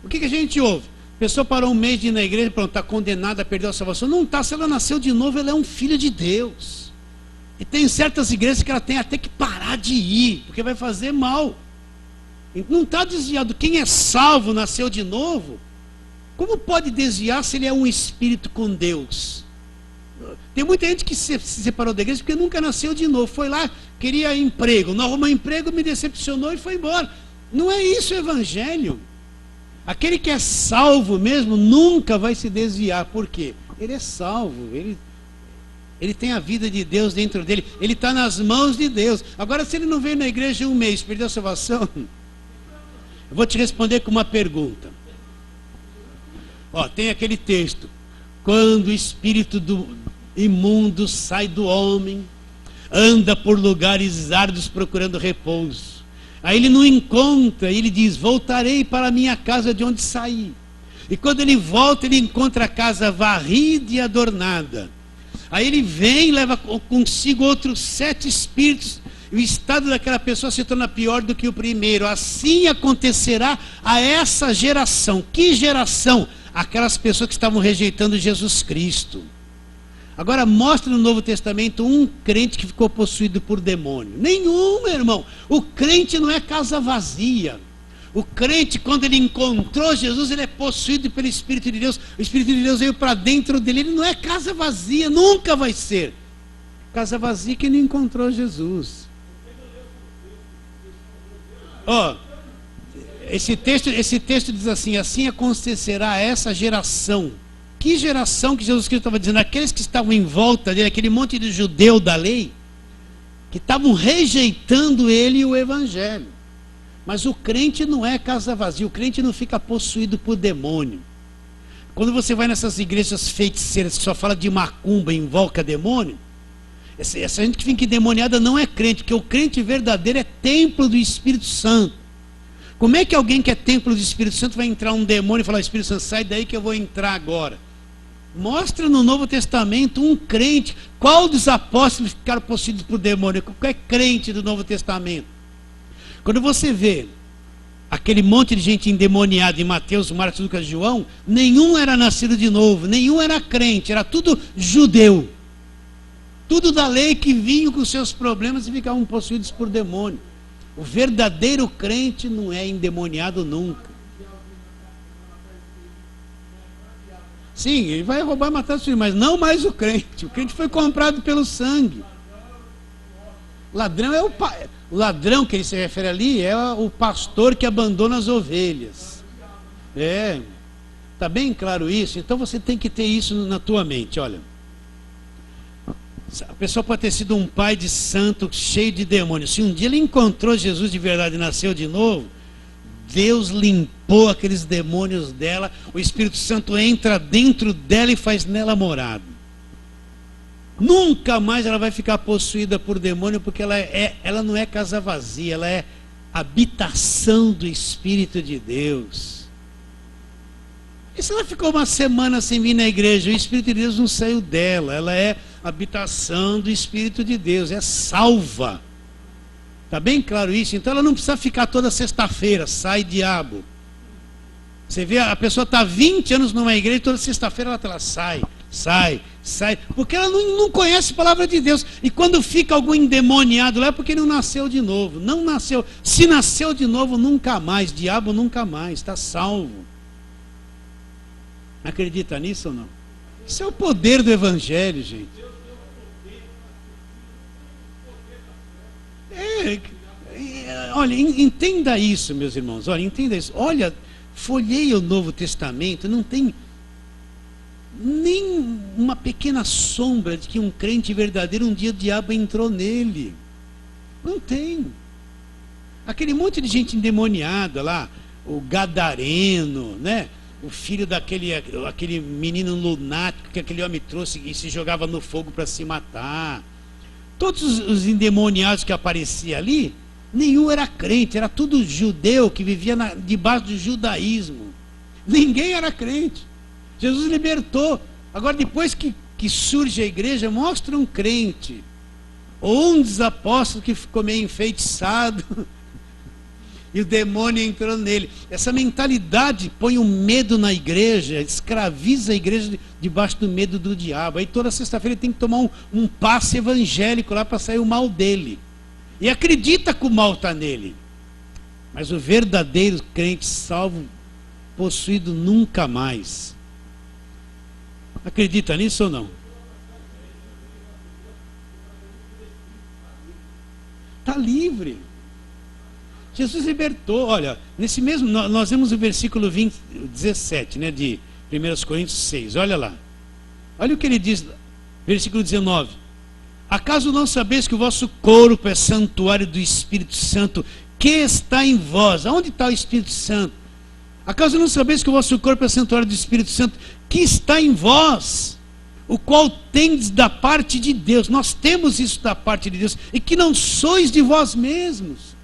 o que a gente ouve? A pessoa parou um mês de ir na igreja, pronto, está condenada a perder a salvação. Não está, se ela nasceu de novo, ela é um filho de Deus. E tem certas igrejas que ela tem até que parar de ir, porque vai fazer mal. Não está desviado. Quem é salvo, nasceu de novo, como pode desviar se ele é um espírito com Deus? Tem muita gente que se separou da igreja porque nunca nasceu de novo. Foi lá, queria emprego, não arrumou emprego, me decepcionou e foi embora. Não é isso o evangelho. Aquele que é salvo mesmo nunca vai se desviar. Por quê? Ele é salvo, ele tem a vida de Deus dentro dele, ele está nas mãos de Deus. Agora, se ele não veio na igreja um mês, perdeu a salvação, eu vou te responder com uma pergunta. Ó, tem aquele texto: quando o espírito do imundo sai do homem, anda por lugares árduos procurando repouso. Aí ele não encontra, ele diz: voltarei para a minha casa de onde saí. E quando ele volta, ele encontra a casa varrida e adornada. Aí ele vem e leva consigo outros 7 espíritos. E o estado daquela pessoa se torna pior do que o primeiro. Assim acontecerá a essa geração. Que geração? Aquelas pessoas que estavam rejeitando Jesus Cristo. Agora mostra no Novo Testamento um crente que ficou possuído por demônio. Nenhum, meu irmão. O crente não é casa vazia. O crente, quando ele encontrou Jesus, ele é possuído pelo Espírito de Deus. O Espírito de Deus veio para dentro dele. Ele não é casa vazia, nunca vai ser. Casa vazia que não encontrou Jesus. Ó, esse texto diz assim: assim acontecerá a essa geração. Que geração que Jesus Cristo estava dizendo? Aqueles que estavam em volta dele, aquele monte de judeu da lei, que estavam rejeitando ele e o evangelho. Mas o crente não é casa vazia, o crente não fica possuído por demônio. Quando você vai nessas igrejas feiticeiras que só fala de macumba e invoca demônio, essa gente que fica endemoniada não é crente, porque o crente verdadeiro é templo do Espírito Santo. Como é que alguém que é templo do Espírito Santo vai entrar um demônio e falar: Espírito Santo, sai daí que eu vou entrar agora? Mostra no Novo Testamento um crente. Qual dos apóstolos ficaram possuídos por demônio? Qualquer crente do Novo Testamento. Quando você vê aquele monte de gente endemoniada em Mateus, Marcos, Lucas e João, nenhum era nascido de novo, nenhum era crente, era tudo judeu. Tudo da lei, que vinham com seus problemas e ficavam possuídos por demônio. O verdadeiro crente não é endemoniado nunca. Sim, ele vai roubar e matar os filhos, mas não mais o crente. O crente foi comprado pelo sangue. Ladrão é o ladrão que ele se refere ali, é o pastor que abandona as ovelhas. Está bem claro isso? Então você tem que ter isso na tua mente. Olha, A pessoa pode ter sido um pai de santo cheio de demônios. Se um dia ele encontrou Jesus de verdade e nasceu de novo, Deus limpou aqueles demônios dela, o Espírito Santo entra dentro dela e faz nela morada. Nunca mais ela vai ficar possuída por demônio, porque ela não é casa vazia, ela é habitação do Espírito de Deus. E se ela ficou uma semana sem vir na igreja, o Espírito de Deus não saiu dela, ela é habitação do Espírito de Deus, é salva. Está bem claro isso? Então ela não precisa ficar toda sexta-feira, sai diabo. Você vê, a pessoa está 20 anos numa igreja, toda sexta-feira ela sai, porque ela não conhece a palavra de Deus. E quando fica algum endemoniado lá, é porque não nasceu de novo. Não nasceu. Se nasceu de novo, nunca mais. Diabo nunca mais, está salvo. Acredita nisso ou não? Isso é o poder do Evangelho, gente. Olha, entenda isso, meus irmãos. Olha, entenda isso. Olha, folheia o Novo Testamento, não tem nem uma pequena sombra de que um crente verdadeiro, um dia o diabo entrou nele. Não tem. Aquele monte de gente endemoniada lá, o gadareno, né? O filho aquele menino lunático que aquele homem trouxe e se jogava no fogo para se matar. Todos os endemoniados que apareciam ali, nenhum era crente, era tudo judeu que vivia debaixo do judaísmo. Ninguém era crente. Jesus libertou. Agora, depois que surge a igreja, mostra um crente. Ou um dos apóstolos que ficou meio enfeitiçado e o demônio entrou nele. Essa mentalidade põe um medo na igreja, escraviza a igreja debaixo do medo do diabo. Aí toda sexta-feira tem que tomar um passe evangélico lá para sair o mal dele. E acredita que o mal está nele. Mas o verdadeiro crente salvo, possuído nunca mais. Acredita nisso ou não? Está livre. Jesus libertou. Olha, nesse mesmo, nós vemos o versículo 17, né, de 1 Coríntios 6. Olha lá. Olha o que ele diz, versículo 19. Acaso não sabeis que o vosso corpo é santuário do Espírito Santo, que está em vós? Aonde está o Espírito Santo? Acaso não sabeis que o vosso corpo é santuário do Espírito Santo, que está em vós, o qual tendes da parte de Deus? Nós temos isso da parte de Deus, e que não sois de vós mesmos,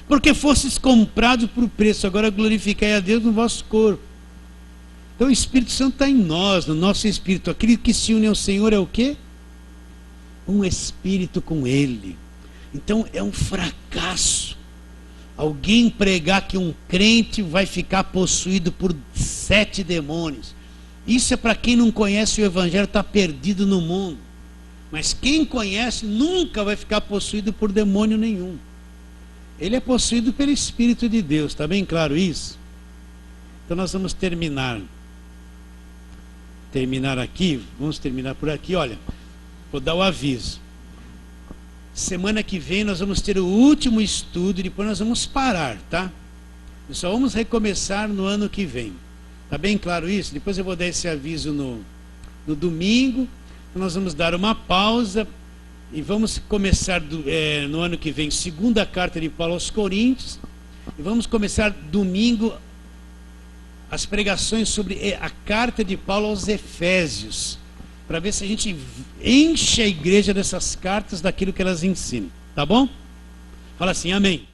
porque fostes comprados por preço. Agora glorificai a Deus no vosso corpo. Então o Espírito Santo está em nós, no nosso espírito. Aquele que se une ao Senhor é o quê? Um espírito com Ele. Então é um fracasso alguém pregar que um crente vai ficar possuído por 7 demônios. Isso é para quem não conhece o Evangelho, está perdido no mundo. Mas quem conhece nunca vai ficar possuído por demônio nenhum. Ele é possuído pelo Espírito de Deus, está bem claro isso? Então nós vamos terminar aqui, vamos terminar por aqui. Olha, vou dar o aviso. Semana que vem nós vamos ter o último estudo e depois nós vamos parar, tá? Nós só vamos recomeçar no ano que vem. Está bem claro isso? Depois eu vou dar esse aviso no domingo. Então nós vamos dar uma pausa e vamos começar no ano que vem, segunda carta de Paulo aos Coríntios. E vamos começar domingo as pregações sobre a carta de Paulo aos Efésios, para ver se a gente enche a igreja dessas cartas daquilo que elas ensinam. Tá bom? Fala assim, amém.